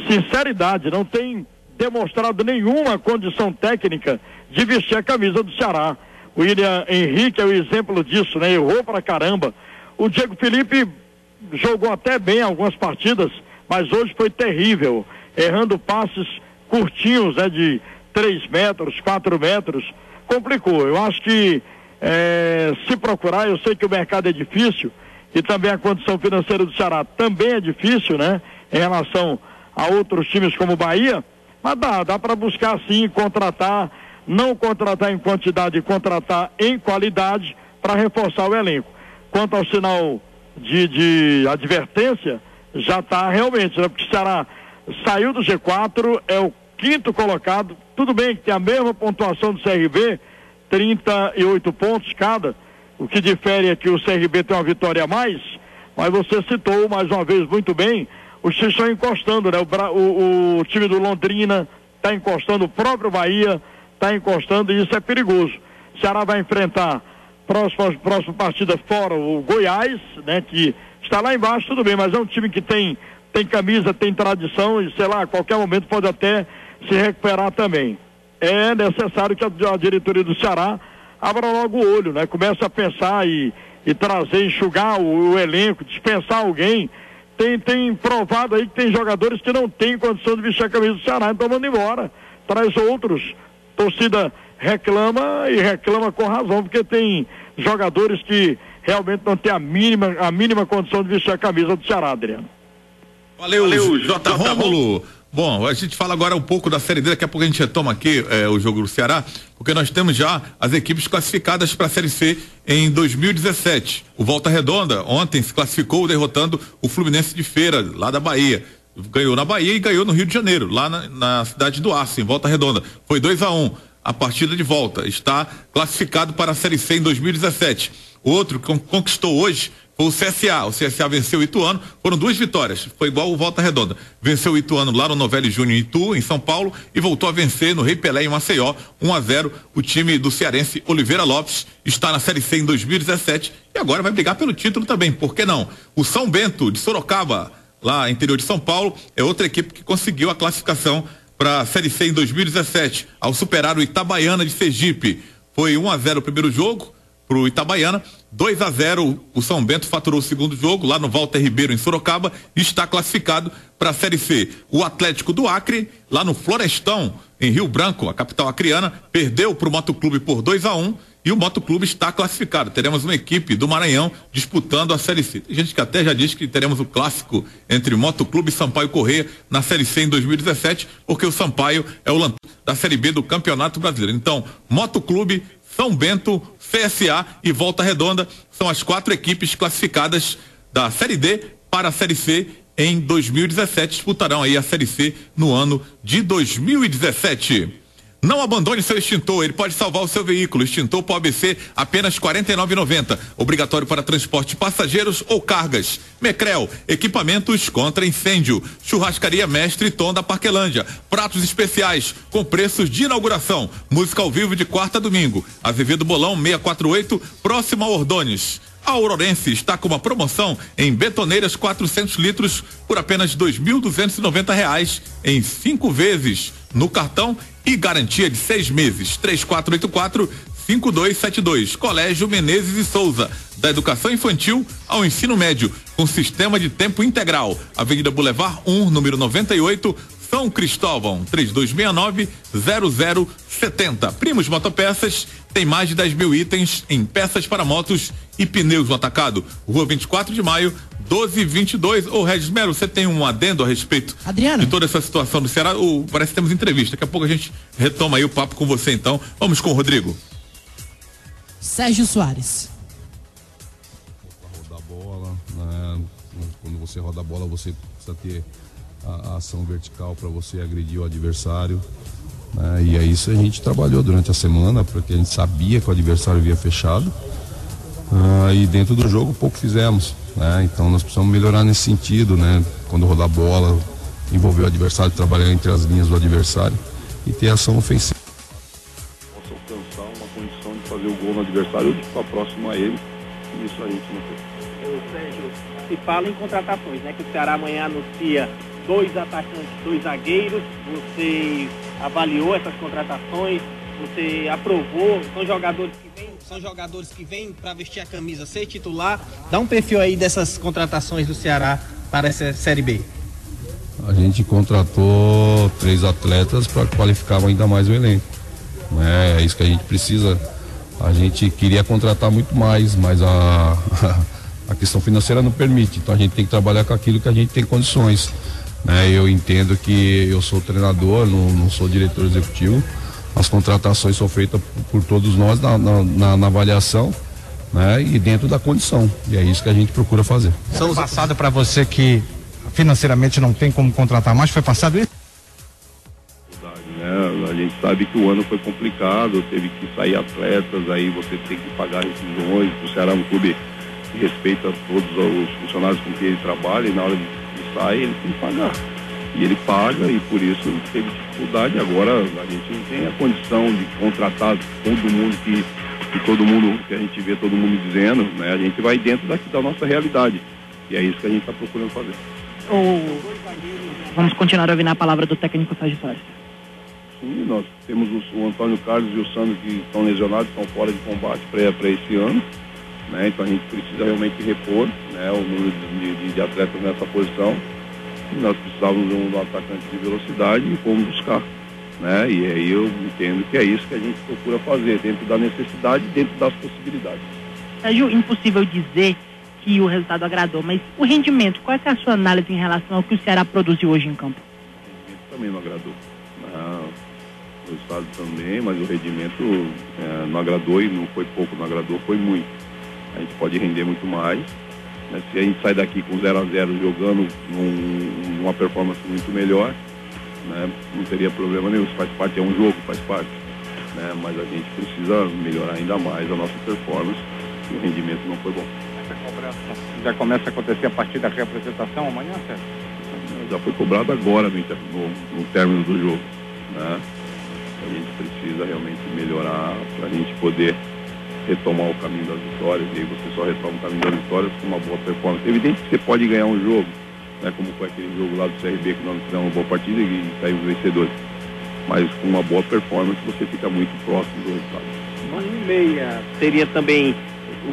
sinceridade, não têm demonstrado nenhuma condição técnica de vestir a camisa do Ceará. O William Henrique é o exemplo disso, né? Errou pra caramba. O Diego Felipe jogou até bem algumas partidas, mas hoje foi terrível, errando passes curtinhos, né, de 3 metros, 4 metros, complicou. Eu acho que se procurar, eu sei que o mercado é difícil e também a condição financeira do Ceará também é difícil, né, em relação a outros times como o Bahia, mas dá para buscar sim, contratar, não contratar em quantidade, contratar em qualidade para reforçar o elenco. Quanto ao sinal de advertência, já está realmente, né? Porque o Ceará saiu do G4, é o quinto colocado, tudo bem que tem a mesma pontuação do CRB, 38 pontos cada, o que difere é que o CRB tem uma vitória a mais, mas você citou mais uma vez muito bem, os times estão encostando, né? O time do Londrina está encostando, o próprio Bahia está encostando e isso é perigoso. O Ceará vai enfrentar próxima partida fora o Goiás, né? Que está lá embaixo, tudo bem, mas é um time que tem camisa, tem tradição e sei lá, a qualquer momento pode até se recuperar também. É necessário que a diretoria do Ceará abra logo o olho, né? Comece a pensar e trazer, enxugar o elenco, dispensar alguém. Tem provado aí que tem jogadores que não têm condição de vestir a camisa do Ceará, então manda embora. Traz outros. Torcida reclama e reclama com razão, porque tem jogadores que realmente não têm a mínima condição de vestir a camisa do Ceará, Adriano. Valeu, J. Rômulo. Bom, a gente fala agora um pouco da Série D, daqui a pouco a gente retoma aqui o jogo do Ceará, porque nós temos já as equipes classificadas para a Série C em 2017. O Volta Redonda ontem se classificou derrotando o Fluminense de Feira, lá da Bahia. Ganhou na Bahia e ganhou no Rio de Janeiro, lá na cidade do Aço, em Volta Redonda. Foi 2-1 a partida de volta. Está classificado para a Série C em 2017. O outro que conquistou hoje foi o CSA. O CSA venceu o Ituano, foram 2 vitórias, foi igual o Volta Redonda. Venceu o Ituano lá no Novelli Júnior em Itu, em São Paulo, e voltou a vencer no Rei Pelé em Maceió, 1-0. O time do cearense Oliveira Lopes está na Série C em 2017 e agora vai brigar pelo título também, por que não? O São Bento de Sorocaba, lá interior de São Paulo, é outra equipe que conseguiu a classificação para a Série C em 2017, ao superar o Itabaiana de Sergipe. Foi 1-0 o primeiro jogo pro Itabaiana, 2-0 o São Bento faturou o segundo jogo lá no Walter Ribeiro em Sorocaba e está classificado para a Série C. O Atlético do Acre, lá no Florestão, em Rio Branco, a capital acreana, perdeu pro Motoclube por 2-1 e o Motoclube está classificado. Teremos uma equipe do Maranhão disputando a Série C. Tem gente que até já diz que teremos o clássico entre Motoclube e Sampaio Corrêa na Série C em 2017, porque o Sampaio é o da Série B do Campeonato Brasileiro. Então, Motoclube, São Bento, CSA e Volta Redonda são as 4 equipes classificadas da Série D para a Série C em 2017. Disputarão aí a Série C no ano de 2017. Não abandone seu extintor, ele pode salvar o seu veículo. Extintor para o ABC, apenas R$ 49,90. Obrigatório para transporte de passageiros ou cargas. Mecrel, equipamentos contra incêndio. Churrascaria Mestre Tom da Parquelândia. Pratos especiais com preços de inauguração. Música ao vivo de quarta a domingo. Azevedo Bolão 648, próximo a Ordôñez. A Aurorense está com uma promoção em betoneiras 400 litros por apenas R$ 2.290 em 5 vezes no cartão e garantia de 6 meses. 3484-5272. Colégio Menezes e Souza, da educação infantil ao ensino médio, com sistema de tempo integral. Avenida Boulevard 1, número 98, São Cristóvão, 3269-0070. Primos Motopeças tem mais de 10 mil itens em peças para motos e pneus no atacado. Rua 24 de Maio, 1222. Ô Regis Melo, você tem um adendo a respeito Adriano, de toda essa situação do Ceará? Parece que temos entrevista. Daqui a pouco a gente retoma aí o papo com você, então. Vamos com o Rodrigo. Sérgio Soares. Rodar a bola, né? Quando você roda a bola, você precisa ter a ação vertical para você agredir o adversário. E é isso que a gente trabalhou durante a semana, porque a gente sabia que o adversário vinha fechado. E dentro do jogo pouco fizemos, né? Então nós precisamos melhorar nesse sentido, né? Quando rodar a bola, envolver o adversário, trabalhar entre as linhas do adversário e ter ação ofensiva. Possa alcançar uma condição de fazer o gol no adversário ou de ficar próximo a ele, e isso a gente não fez. Sérgio, se fala em contratações, né? Que o Ceará amanhã anuncia 2 atacantes, 2 zagueiros. Você avaliou essas contratações? Você aprovou? São jogadores que vêm para vestir a camisa, ser titular. Dá um perfil aí dessas contratações do Ceará para essa Série B. A gente contratou 3 atletas para qualificar ainda mais o elenco. É isso que a gente precisa. A gente queria contratar muito mais, mas a questão financeira não permite. Então a gente tem que trabalhar com aquilo que a gente tem condições. Eu entendo que eu sou treinador, não sou diretor executivo. As contratações são feitas por todos nós na avaliação, né? E dentro da condição. E é isso que a gente procura fazer. Ano passado para você que financeiramente não tem como contratar mais, foi passado isso? sabe que o ano foi complicado, teve que sair atletas, aí você tem que pagar rescisões. O Ceará é um clube que respeita todos os funcionários com quem ele trabalha, e na hora de sair ele tem que pagar. E ele paga, e por isso teve dificuldade. Agora a gente não tem a condição de contratar todo mundo que a gente vê todo mundo dizendo, né? A gente vai dentro da nossa realidade. E é isso que a gente está procurando fazer. Vamos continuar ouvindo a palavra do técnico Sérgio Soares. Sim, nós temos o Antônio Carlos e o Sandro que estão lesionados, estão fora de combate para esse ano, né? Então a gente precisa realmente repor, né, o número de atletas nessa posição. E nós precisávamos de um atacante de velocidade e fomos buscar, né? E aí eu entendo que é isso que a gente procura fazer, dentro da necessidade, dentro das possibilidades. Sérgio, impossível dizer que o resultado agradou, mas o rendimento, qual é a sua análise em relação ao que o Ceará produziu hoje em campo? O rendimento também não agradou. O resultado também, mas o rendimento não agradou, e não foi pouco, não agradou, foi muito. A gente pode render muito mais, mas se a gente sai daqui com 0-0 jogando uma performance muito melhor, né, não teria problema nenhum. Isso faz parte, é um jogo, faz parte, né, mas a gente precisa melhorar ainda mais a nossa performance, e o rendimento não foi bom. Essa cobrança já começa a acontecer a partir da reapresentação amanhã, Sérgio? Já foi cobrado agora no término do jogo, né? A gente precisa realmente melhorar para a gente poder retomar o caminho das vitórias, e aí você só retoma o caminho das vitórias com uma boa performance. É evidente que você pode ganhar um jogo, né, como foi aquele jogo lá do CRB, que nós fizemos uma boa partida e saímos vencedores, mas com uma boa performance você fica muito próximo do resultado. Um meia seria também,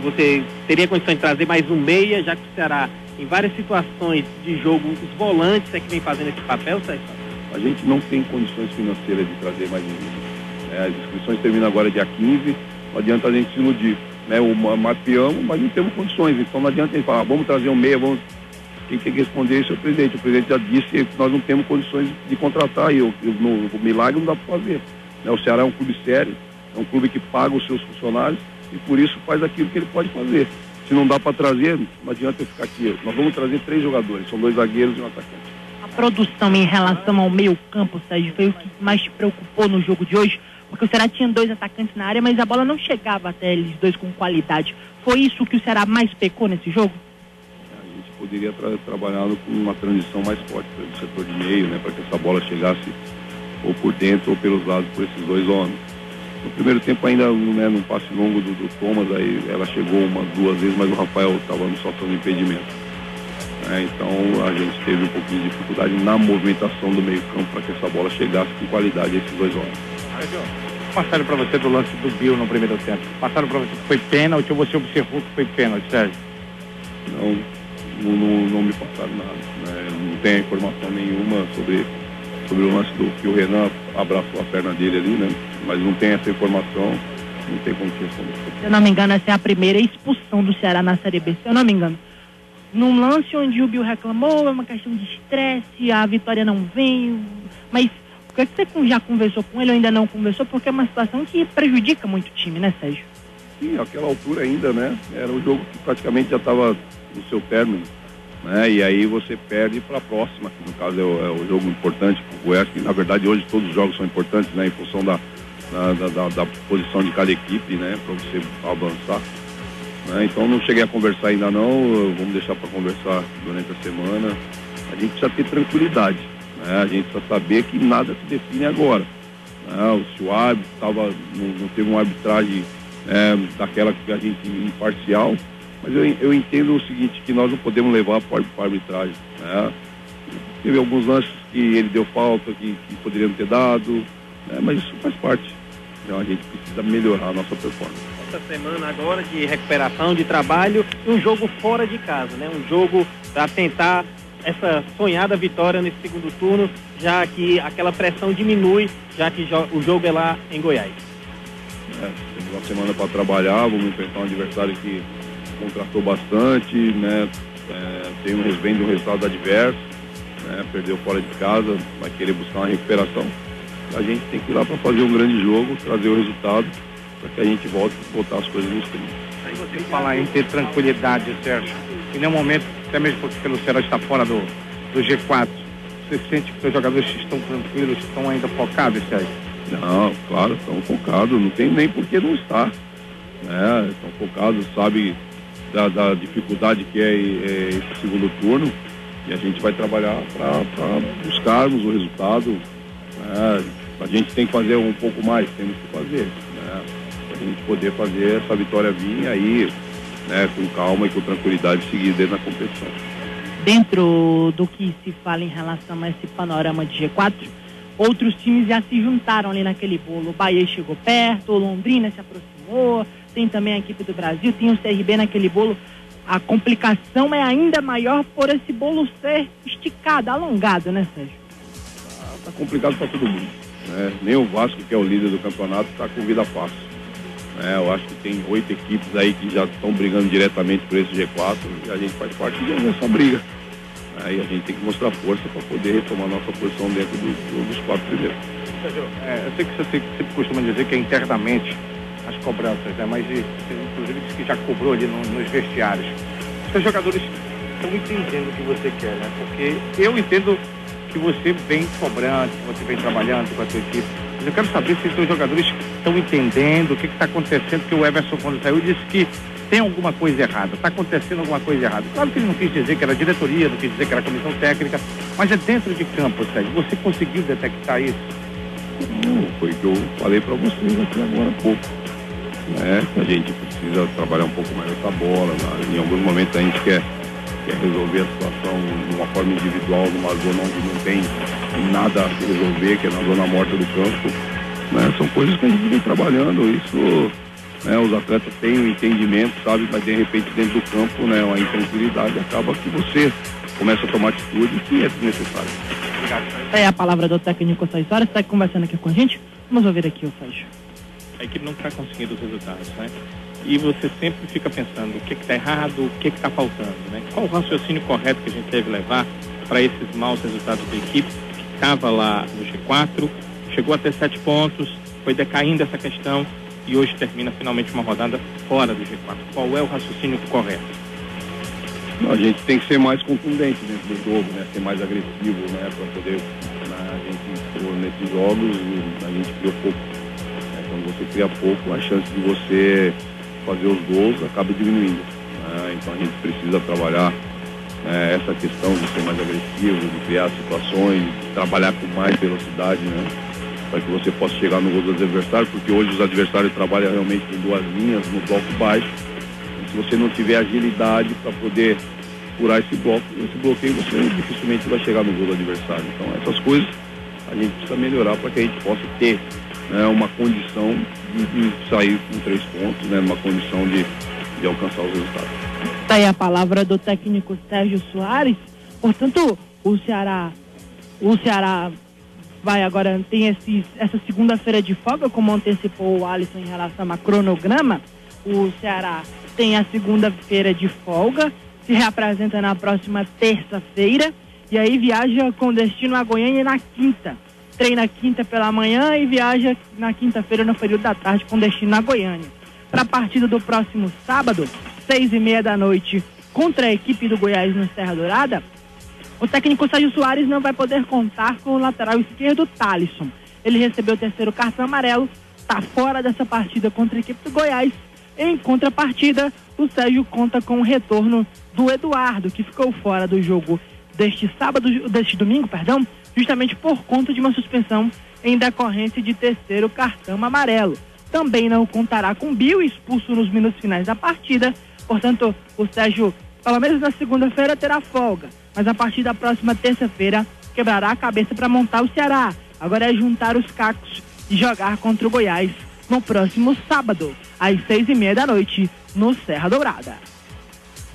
você teria condição de trazer mais um meia, já que o Ceará, em várias situações de jogo, os volantes é que vem fazendo esse papel, Sérgio? A gente não tem condições financeiras de trazer mais ninguém. As inscrições terminam agora dia 15, não adianta a gente se iludir, né? Mapeamos, mas não temos condições, então não adianta a gente falar, vamos trazer um meia, quem tem que responder isso é o presidente. O presidente já disse que nós não temos condições de contratar, e o milagre não dá para fazer, né? O Ceará é um clube sério, é um clube que paga os seus funcionários, e por isso faz aquilo que ele pode fazer. Se não dá para trazer, não adianta eu ficar aqui. Nós vamos trazer 3 jogadores, são 2 zagueiros e um atacante. A produção em relação ao meio campo, Sérgio, foi o que mais te preocupou no jogo de hoje? Porque o Ceará tinha 2 atacantes na área, mas a bola não chegava até eles dois com qualidade. Foi isso que o Ceará mais pecou nesse jogo? A gente poderia trabalhar com uma transição mais forte pelo setor de meio, né, para que essa bola chegasse ou por dentro ou pelos lados por esses 2 homens. No primeiro tempo ainda, né, num passe longo do Thomas, aí ela chegou 2 vezes, mas o Rafael estava no soltando impedimento. Então a gente teve um pouquinho de dificuldade na movimentação do meio campo para que essa bola chegasse com qualidade a esses 2 homens. Passaram para você do lance do Bill no primeiro tempo. Passaram para você que foi pênalti, ou você observou que foi pênalti, Sérgio? Não me passaram nada, né? Não tem informação nenhuma sobre o lance do que o Renan abraçou a perna dele ali, né? Mas não tem essa informação, não tem como te responder. Se eu não me engano, essa é a primeira expulsão do Ceará na Série B, se eu não me engano. Num lance onde o Bill reclamou, é uma questão de estresse, a vitória não vem, mas por que você já conversou com ele ou ainda não conversou? Porque é uma situação que prejudica muito o time, né, Sérgio? Sim, àquela altura ainda, né? Era um jogo que praticamente já estava no seu término, né? E aí você perde para a próxima, que no caso é o jogo importante para o Goiás, que na verdade hoje todos os jogos são importantes, né? Em função da posição de cada equipe, né? Para você avançar. Então não cheguei a conversar ainda não, vamos deixar para conversar durante a semana. A gente precisa ter tranquilidade, né? A gente precisa saber que nada se define agora, né? Se o árbitro não teve uma arbitragem daquela que a gente imparcial, mas eu entendo o seguinte, que nós não podemos levar para a arbitragem, né? Teve alguns lances que ele deu falta, que poderia não ter dado, né? Mas isso faz parte. Então a gente precisa melhorar a nossa performance. Essa semana agora de recuperação, de trabalho, e um jogo fora de casa, né? Um jogo para tentar essa sonhada vitória nesse segundo turno, já que aquela pressão diminui, já que o jogo é lá em Goiás. Temos uma semana para trabalhar, vamos enfrentar um adversário que contratou bastante, né? Vem de um resultado adverso, né? Perdeu fora de casa, vai querer buscar uma recuperação. A gente tem que ir lá para fazer um grande jogo, trazer o resultado, para que a gente volte a botar as coisas nos trilhos. Aí você fala em ter tranquilidade, Sérgio, e no momento, até mesmo porque pelo Ceará está fora do G4, você sente que os jogadores estão tranquilos, estão ainda focados, Sérgio? Não, claro, estão focados, não tem nem por que não estar. Né? Estão focados, sabe da dificuldade que é esse segundo turno, e a gente vai trabalhar para buscarmos o resultado. Né? A gente tem que fazer um pouco mais, temos que fazer, né? Para a gente poder fazer essa vitória vir aí, né, com calma e com tranquilidade, seguir dentro da competição. Dentro do que se fala em relação a esse panorama de G4, outros times já se juntaram ali naquele bolo. O Bahia chegou perto, o Londrina se aproximou, tem também a equipe do Brasil, tem o CRB naquele bolo. A complicação é ainda maior por esse bolo ser esticado, alongado, né, Sérgio? Tá complicado para todo mundo, né? Nem o Vasco, que é o líder do campeonato, está com vida fácil. Eu acho que tem 8 equipes aí que já estão brigando diretamente por esse G4 e a gente faz parte dessa briga. Aí a gente tem que mostrar força para poder retomar nossa posição dentro dos 4 primeiros. Eu sei que você sempre costuma dizer que é internamente as cobranças, né? Mas você, inclusive, disse que já cobrou ali nos vestiários. Os seus jogadores estão entendendo o que você quer, né? Porque eu entendo que você vem cobrando, que você vem trabalhando com a sua equipe. Mas eu quero saber se os seus jogadores estão entendendo o que está acontecendo, porque o Everson, quando saiu, disse que tem alguma coisa errada, está acontecendo alguma coisa errada. Claro que ele não quis dizer que era diretoria, não quis dizer que era comissão técnica, mas é dentro de campo, Sérgio. Você conseguiu detectar isso? Foi o que eu falei para vocês aqui agora há pouco. A gente precisa trabalhar um pouco mais essa bola. Em alguns momentos a gente quer resolver a situação de uma forma individual, numa zona onde não tem nada a se resolver, que é na zona morta do campo. São coisas que a gente vem trabalhando. Isso, os atletas têm um entendimento, sabe, mas de repente dentro do campo, uma intranquilidade, acaba que você começa a tomar atitude que é desnecessária. Obrigado. É a palavra do técnico Sérgio Soares, está conversando aqui com a gente. Vamos ouvir aqui o Sérgio. A equipe não está conseguindo os resultados, né? E você sempre fica pensando o que está errado, o que está faltando, né? Qual o raciocínio correto que a gente deve levar para esses maus resultados da equipe que estava lá no G4, chegou a ter 7 pontos, foi decaindo essa questão e hoje termina finalmente uma rodada fora do G4. Qual é o raciocínio correto? A gente tem que ser mais contundente dentro do jogo, ser mais agressivo, para poder. A gente entrou nesses jogos e a gente criou pouco. Quando você cria pouco, a chance de você fazer os gols acaba diminuindo. Então a gente precisa trabalhar essa questão de ser mais agressivo, de criar situações, de trabalhar com mais velocidade, para que você possa chegar no gol dos adversários, porque hoje os adversários trabalham realmente com 2 linhas, no bloco baixo. E se você não tiver agilidade para poder furar esse bloqueio, você dificilmente vai chegar no gol do adversário. Então essas coisas a gente precisa melhorar para que a gente possa ter uma condição de sair com 3 pontos, uma condição de alcançar os resultados. Está aí a palavra do técnico Sérgio Soares. Portanto, o Ceará vai agora, tem essa segunda-feira de folga, como antecipou o Alisson em relação a cronograma. O Ceará tem a segunda-feira de folga, se reapresenta na próxima terça-feira e aí viaja com destino a Goiânia na quinta. Treina quinta pela manhã e viaja na quinta-feira no período da tarde com destino na Goiânia. Para a partida do próximo sábado, 6h30 da noite, contra a equipe do Goiás no Serra Dourada, o técnico Sérgio Soares não vai poder contar com o lateral esquerdo Thalisson. Ele recebeu o 3º cartão amarelo, está fora dessa partida contra a equipe do Goiás. Em contrapartida, o Sérgio conta com o retorno do Eduardo, que ficou fora do jogo deste domingo, justamente por conta de uma suspensão em decorrência de 3º cartão amarelo. Também não contará com Bill, expulso nos minutos finais da partida. Portanto, o Sérgio, pelo menos na segunda-feira, terá folga. Mas a partir da próxima terça-feira, quebrará a cabeça para montar o Ceará. Agora é juntar os cacos e jogar contra o Goiás no próximo sábado, às 6h30 da noite, no Serra Dourada.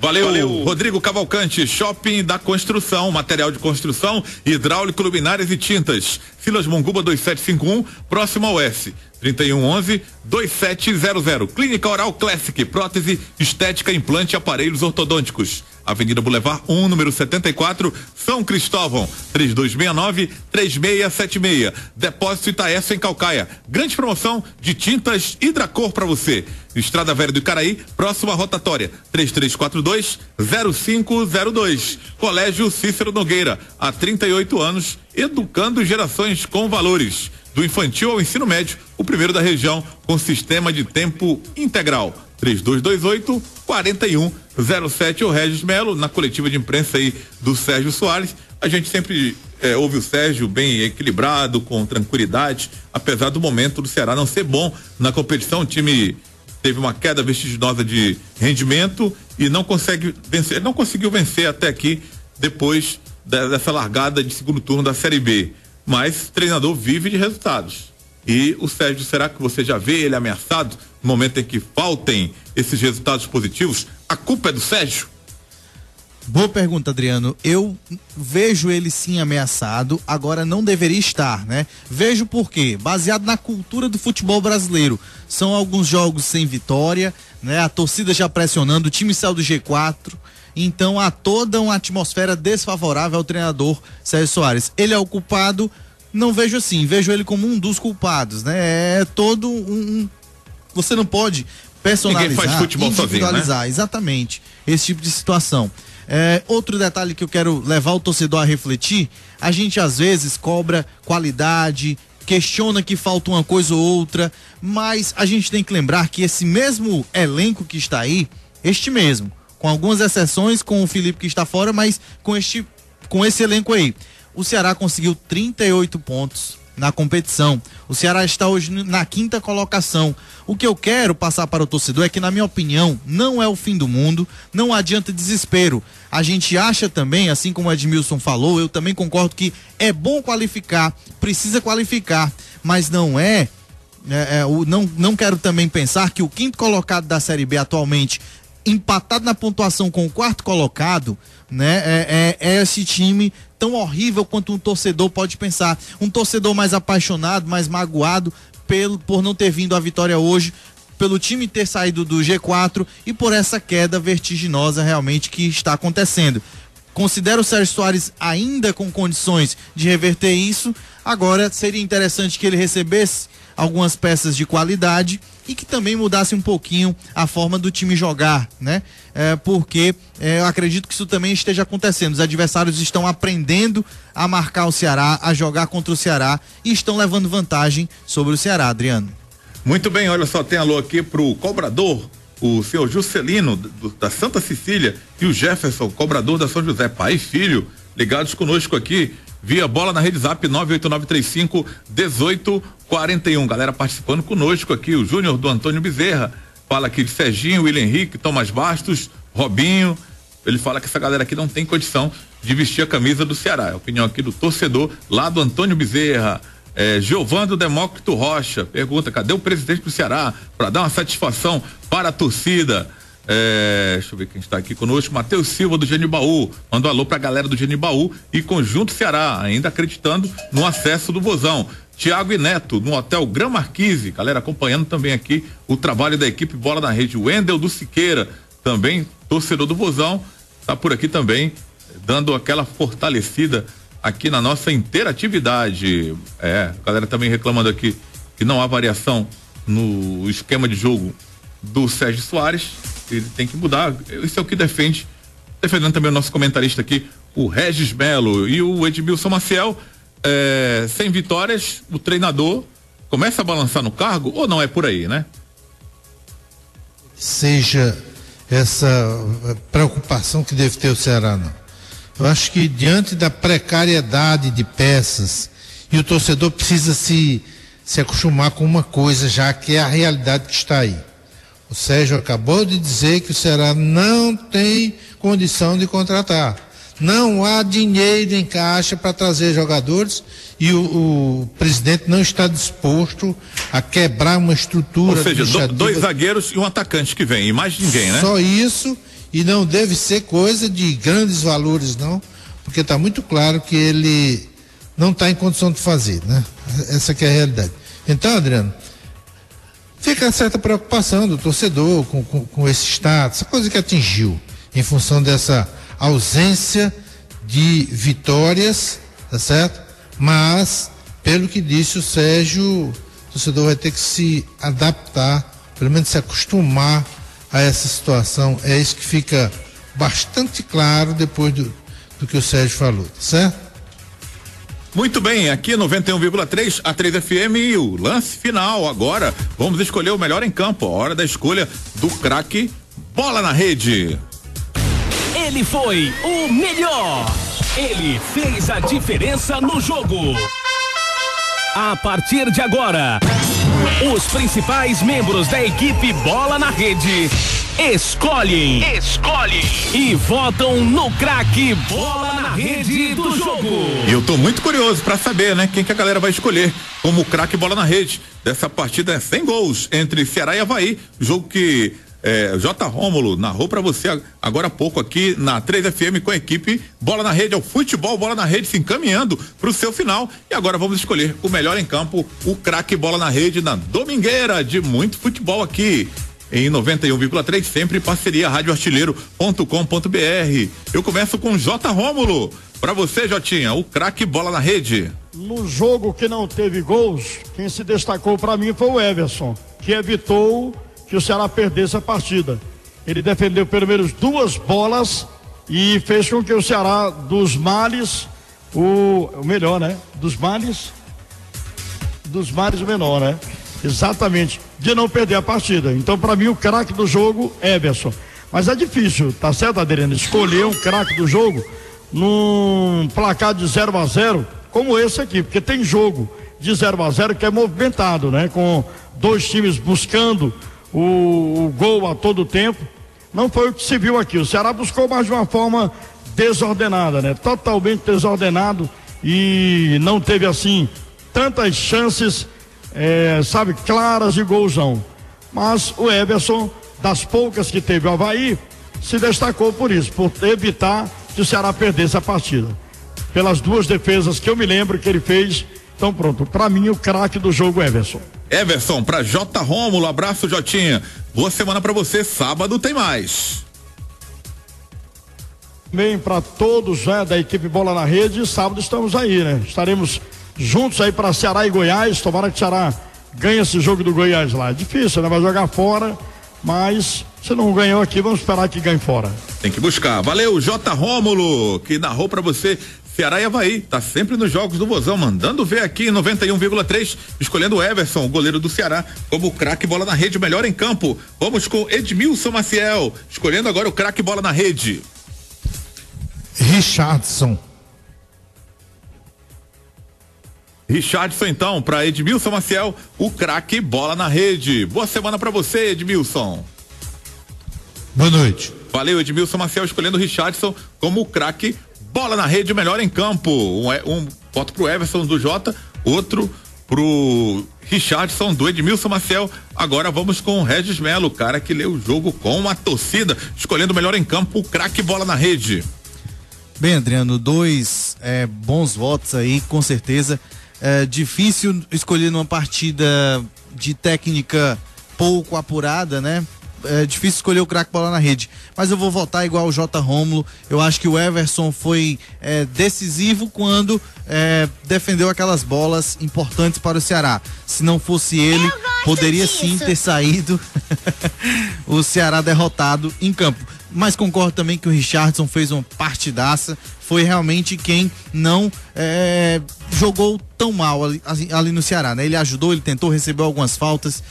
Valeu, Rodrigo Cavalcante, Shopping da Construção, material de construção, hidráulico, luminárias e tintas. Silas Monguba 2751, próximo ao S. 3111-2700. Clínica Oral Classic, prótese, estética, implante e aparelhos ortodônticos. Avenida Boulevard 1, número 74, São Cristóvão, 3269-3676. Depósito Itaécio em Calcaia. Grande promoção de tintas Hidracor para você. Estrada Velha do Icaraí, próxima rotatória, 3342-0502. Colégio Cícero Nogueira, há 38 anos, educando gerações com valores. do infantil ao ensino médio, o primeiro da região com sistema de tempo integral. 3228-4107, o Regis Melo, na coletiva de imprensa aí do Sérgio Soares. A gente sempre ouve o Sérgio bem equilibrado, com tranquilidade, apesar do momento do Ceará não ser bom na competição. O time teve uma queda vertiginosa de rendimento e não consegue vencer, não conseguiu vencer até aqui, depois dessa largada de segundo turno da Série B. Mas o treinador vive de resultados. E o Sérgio, será que você já vê ele ameaçado no momento em que faltem esses resultados positivos? A culpa é do Sérgio? Boa pergunta, Adriano. Eu vejo ele sim ameaçado, agora não deveria estar, né? Vejo por quê? Baseado na cultura do futebol brasileiro. São alguns jogos sem vitória, né? A torcida já pressionando, o time saiu do G4, então há toda uma atmosfera desfavorável ao treinador Sérgio Soares. Ele é o culpado? Não vejo assim, vejo ele como um dos culpados, né? É todo você não pode personalizar, ninguém faz futebol individualizar, sozinho, né? Exatamente, esse tipo de situação. Outro detalhe que eu quero levar o torcedor a refletir, a gente às vezes cobra qualidade, questiona que falta uma coisa ou outra, mas a gente tem que lembrar que esse mesmo elenco que está aí, este mesmo, com algumas exceções, com o Felipe que está fora, mas com esse elenco aí, o Ceará conseguiu 38 pontos na competição. O Ceará está hoje na 5ª colocação. O que eu quero passar para o torcedor é que, na minha opinião, não é o fim do mundo, não adianta desespero. A gente acha também, assim como o Edmilson falou, eu também concordo que é bom qualificar, precisa qualificar, mas não não quero também pensar que o 5º colocado da Série B atualmente, empatado na pontuação com o 4º colocado, né, é esse time tão horrível quanto um torcedor pode pensar. Um torcedor mais apaixonado, mais magoado por não ter vindo a vitória hoje, pelo time ter saído do G4 e por essa queda vertiginosa realmente que está acontecendo. Considero o Sérgio Soares ainda com condições de reverter isso. Agora seria interessante que ele recebesse algumas peças de qualidade e que também mudasse um pouquinho a forma do time jogar, né? Porque eu acredito que isso também esteja acontecendo. Os adversários estão aprendendo a marcar o Ceará, a jogar contra o Ceará e estão levando vantagem sobre o Ceará, Adriano. Muito bem, olha só, tem alô aqui pro cobrador, o senhor Juscelino da Santa Cecília e o Jefferson, cobrador da São José, pai e filho, ligados conosco aqui via bola na rede Zap 98935-1841. Galera participando conosco aqui, o Júnior do Antônio Bezerra fala aqui de Serginho, William Henrique, Tomás Bastos, Robinho. Ele fala que essa galera aqui não tem condição de vestir a camisa do Ceará. É a opinião aqui do torcedor lá do Antônio Bezerra. Giovando Demócrito Rocha pergunta: cadê o presidente do Ceará para dar uma satisfação para a torcida? Deixa eu ver quem está aqui conosco. Matheus Silva do Genibaú, manda um alô pra galera do Genibaú e Conjunto Ceará, ainda acreditando no acesso do Vozão. Tiago e Neto no Hotel Gran Marquise, galera acompanhando também aqui o trabalho da equipe Bola na Rede. Wendel do Siqueira, também torcedor do Vozão, tá por aqui também, dando aquela fortalecida aqui na nossa interatividade. Galera também reclamando aqui que não há variação no esquema de jogo do Sérgio Soares. Ele tem que mudar. Isso é o que defendendo também o nosso comentarista aqui, o Regis Melo e o Edmilson Maciel. Sem vitórias, o treinador começa a balançar no cargo, ou não é por aí, né? Seja essa preocupação que deve ter o Ceará, não. Eu acho que diante da precariedade de peças, e o torcedor precisa se acostumar com uma coisa já, que é a realidade que está aí. O Sérgio acabou de dizer que o Ceará não tem condição de contratar. Não há dinheiro em caixa para trazer jogadores e o presidente não está disposto a quebrar uma estrutura. Ou seja, dois zagueiros e um atacante que vem, e mais ninguém, né? Só isso, e não deve ser coisa de grandes valores, não, porque está muito claro que ele não está em condição de fazer, né? Essa que é a realidade. Então, Adriano, fica certa preocupação do torcedor com esse status, essa coisa que atingiu em função dessa ausência de vitórias, tá certo? Mas, pelo que disse o Sérgio, o torcedor vai ter que se adaptar, pelo menos se acostumar a essa situação. É isso que fica bastante claro depois do que o Sérgio falou, tá certo? Muito bem, aqui 91,3, a 3 FM e o lance final. Agora vamos escolher o melhor em campo. A hora da escolha do craque Bola na Rede. Ele foi o melhor. Ele fez a diferença no jogo. A partir de agora, os principais membros da equipe Bola na Rede escolhem e votam no craque Bola na Rede do jogo. Eu tô muito curioso pra saber, né, quem que a galera vai escolher como craque Bola na Rede dessa partida sem gols entre Ceará e Avaí, jogo que J. Rômulo narrou pra você agora há pouco aqui na 3 FM com a equipe Bola na Rede, ao futebol Bola na Rede se encaminhando pro seu final. E agora vamos escolher o melhor em campo, o craque Bola na Rede na domingueira de muito futebol aqui em 91,3, sempre parceria radioartilheiro.com.br. Eu começo com J. Rômulo. Pra você, Jotinha, o craque Bola na Rede. No jogo que não teve gols, quem se destacou pra mim foi o Everson, que evitou que o Ceará perdesse a partida. Ele defendeu pelo menos 2 bolas e fez com que o Ceará, dos males, o melhor, né? Dos males o menor, né? Exatamente, de não perder a partida. Então, para mim, o craque do jogo é Everson. Mas é difícil, tá certo, Adriano? Escolher um craque do jogo num placar de 0-0 como esse aqui, porque tem jogo de 0-0 que é movimentado, né? Com 2 times buscando o gol a todo tempo. Não foi o que se viu aqui. O Ceará buscou mais de uma forma desordenada, né? Totalmente desordenado e não teve assim tantas chances claras de golzão. Mas o Everson, das poucas que teve o Avaí, se destacou por isso, por evitar que o Ceará perdesse a partida. Pelas 2 defesas que eu me lembro que ele fez. Então pronto, pra mim o craque do jogo Everson. Everson, pra J. Rômulo, abraço, Jotinha. Boa semana pra você, sábado tem mais. Bem, pra todos, né, da equipe Bola na Rede, sábado estamos aí, né? Estaremos juntos aí para Ceará e Goiás. Tomara que o Ceará ganhe esse jogo do Goiás lá. É difícil, né? Vai jogar fora, mas se não ganhou aqui, vamos esperar que ganhe fora. Tem que buscar. Valeu, J. Rômulo, que narrou pra você Ceará e Avaí. Tá sempre nos jogos do Vozão, mandando ver aqui em 91,3, escolhendo o Everson, o goleiro do Ceará, como craque Bola na Rede, melhor em campo. Vamos com Edmilson Maciel, escolhendo agora o craque Bola na Rede. Richardson, então, para Edmilson Maciel, o craque Bola na Rede. Boa semana para você, Edmilson. Boa noite. Valeu, Edmilson Maciel, escolhendo o Richardson como o craque Bola na Rede, melhor em campo. Um voto pro Everson do Jota, outro pro Richardson do Edmilson Maciel. Agora vamos com o Regis Melo, o cara que leu o jogo com a torcida, escolhendo o melhor em campo, o craque Bola na Rede. Bem, Adriano, 2 bons votos aí, com certeza. É difícil escolher numa partida de técnica pouco apurada, né? É difícil escolher o craque Bola na Rede, mas eu vou votar igual o J. Rômulo. Eu acho que o Everson foi decisivo quando defendeu aquelas bolas importantes para o Ceará. Se não fosse ele, poderia sim ter saído o Ceará derrotado em campo. Mas concordo também que o Richardson fez uma partidaça, foi realmente quem não jogou tão mal ali no Ceará, né? Ele ajudou, ele tentou, recebeu algumas faltas,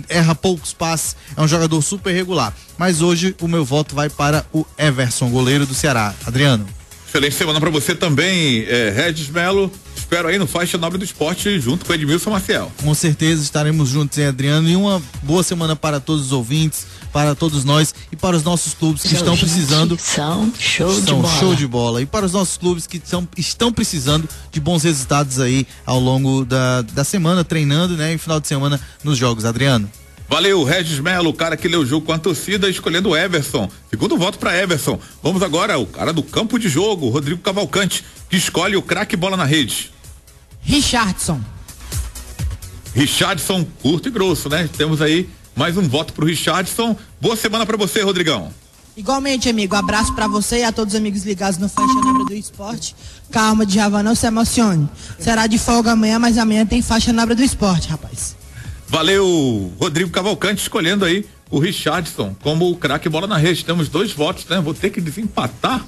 erra poucos passes, é um jogador super regular. Mas hoje o meu voto vai para o Everson, goleiro do Ceará. Adriano. Excelente semana para você também, Regis Melo. Espero aí no Faixa Nobre do Esporte junto com Edmilson Maciel. Com certeza estaremos juntos, hein, Adriano? E uma boa semana para todos os ouvintes, para todos nós e para os nossos clubes que estão precisando. São show de bola. E para os nossos clubes que estão precisando de bons resultados aí ao longo da semana, treinando, né? E final de semana nos jogos, Adriano. Valeu, Regis Melo, o cara que leu o jogo com a torcida, escolhendo o Everson. Segundo voto para Everson. Vamos agora ao cara do campo de jogo, Rodrigo Cavalcante, que escolhe o craque Bola na Rede. Richardson, curto e grosso, né? Temos aí mais um voto pro Richardson. Boa semana para você, Rodrigão. Igualmente, amigo. Abraço para você e a todos os amigos ligados no Faixa Nobre do Esporte. Calma, Djavan, não se emocione. Será de folga amanhã, mas amanhã tem Faixa Nobre do Esporte, rapaz. Valeu, Rodrigo Cavalcante, escolhendo aí o Richardson como o craque Bola na Rede. Temos 2 votos, né? Vou ter que desempatar.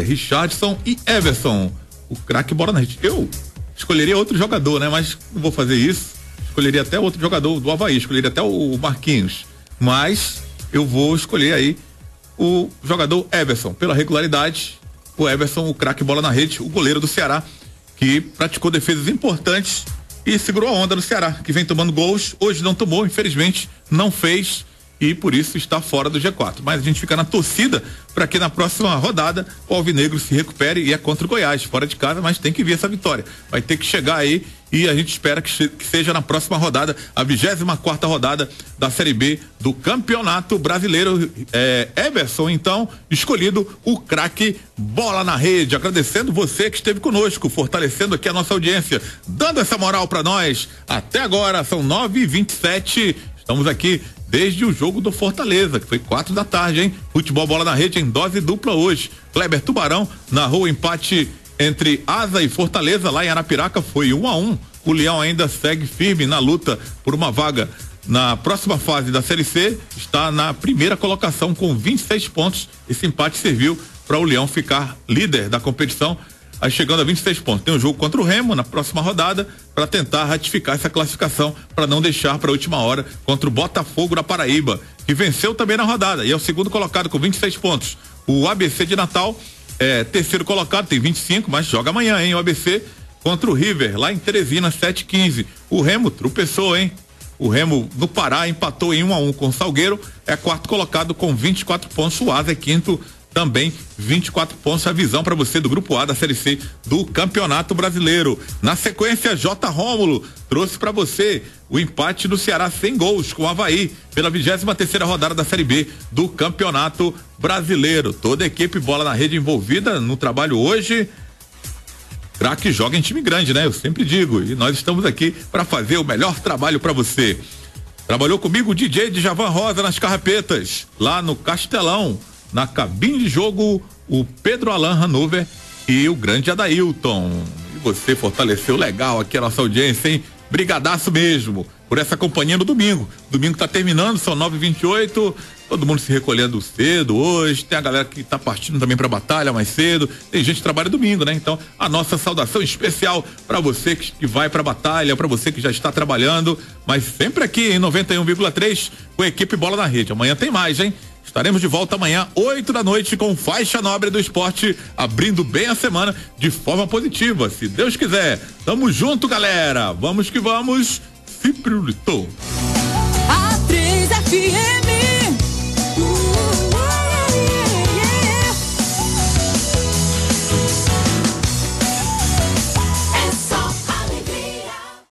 Richardson e Everson. O craque bola na rede. Eu escolheria outro jogador, né? Mas não vou fazer isso. Escolheria até outro jogador do Avaí, escolheria até o Marquinhos. Mas eu vou escolher aí o jogador Everson. Pela regularidade, o Everson, o craque bola na rede, o goleiro do Ceará, que praticou defesas importantes e segurou a onda no Ceará, que vem tomando gols. Hoje não tomou, infelizmente, não fez e por isso está fora do G4. Mas a gente fica na torcida para que na próxima rodada o Alvinegro se recupere e é contra o Goiás, fora de casa, mas tem que vir essa vitória. Vai ter que chegar aí e a gente espera que seja na próxima rodada, a 24ª rodada da Série B do Campeonato Brasileiro. Everson, então, escolhido o craque bola na rede. Agradecendo você que esteve conosco, fortalecendo aqui a nossa audiência, dando essa moral para nós. Até agora, são 9h27. Estamos aqui desde o jogo do Fortaleza, que foi 4 da tarde, hein? Futebol bola na rede em dose dupla hoje. Kleber Tubarão narrou o empate entre Asa e Fortaleza lá em Arapiraca, foi 1-1. O Leão ainda segue firme na luta por uma vaga na próxima fase da Série C, está na primeira colocação com 26 pontos. Esse empate serviu para o Leão ficar líder da competição, aí chegando a 26 pontos. Tem um jogo contra o Remo na próxima rodada para tentar ratificar essa classificação, para não deixar para a última hora contra o Botafogo da Paraíba, que venceu também na rodada e é o segundo colocado com 26 pontos. O ABC de Natal é terceiro colocado, tem 25, mas joga amanhã, hein? O ABC contra o River, lá em Teresina, 7h15. O Remo tropeçou, hein? O Remo no Pará empatou em 1-1 com o Salgueiro, é quarto colocado com 24 pontos. O Asa é quinto, também 24 pontos. A visão para você do Grupo A da Série C do Campeonato Brasileiro. Na sequência, J. Rômulo trouxe para você o empate do Ceará sem gols com o Avaí pela 23ª rodada da Série B do Campeonato Brasileiro. Toda a equipe bola na rede envolvida no trabalho hoje. Craque joga em time grande, né? Eu sempre digo, e nós estamos aqui para fazer o melhor trabalho para você. Trabalhou comigo o DJ de Javan Rosa nas Carrapetas, lá no Castelão. Na cabine de jogo, o Pedro Alan Hanover e o grande Adailton. E você fortaleceu legal aqui a nossa audiência, hein? Brigadaço mesmo por essa companhia no domingo. Domingo tá terminando, são 9h28. Todo mundo se recolhendo cedo hoje. Tem a galera que tá partindo também pra batalha mais cedo. Tem gente que trabalha domingo, né? Então, a nossa saudação especial para você que vai pra batalha, para você que já está trabalhando, mas sempre aqui em 91,3 com a equipe Bola na Rede. Amanhã tem mais, hein? Estaremos de volta amanhã, 8 da noite, com Faixa Nobre do Esporte, abrindo bem a semana de forma positiva, se Deus quiser. Tamo junto, galera. Vamos que vamos. Se prioritou. A 3 FM.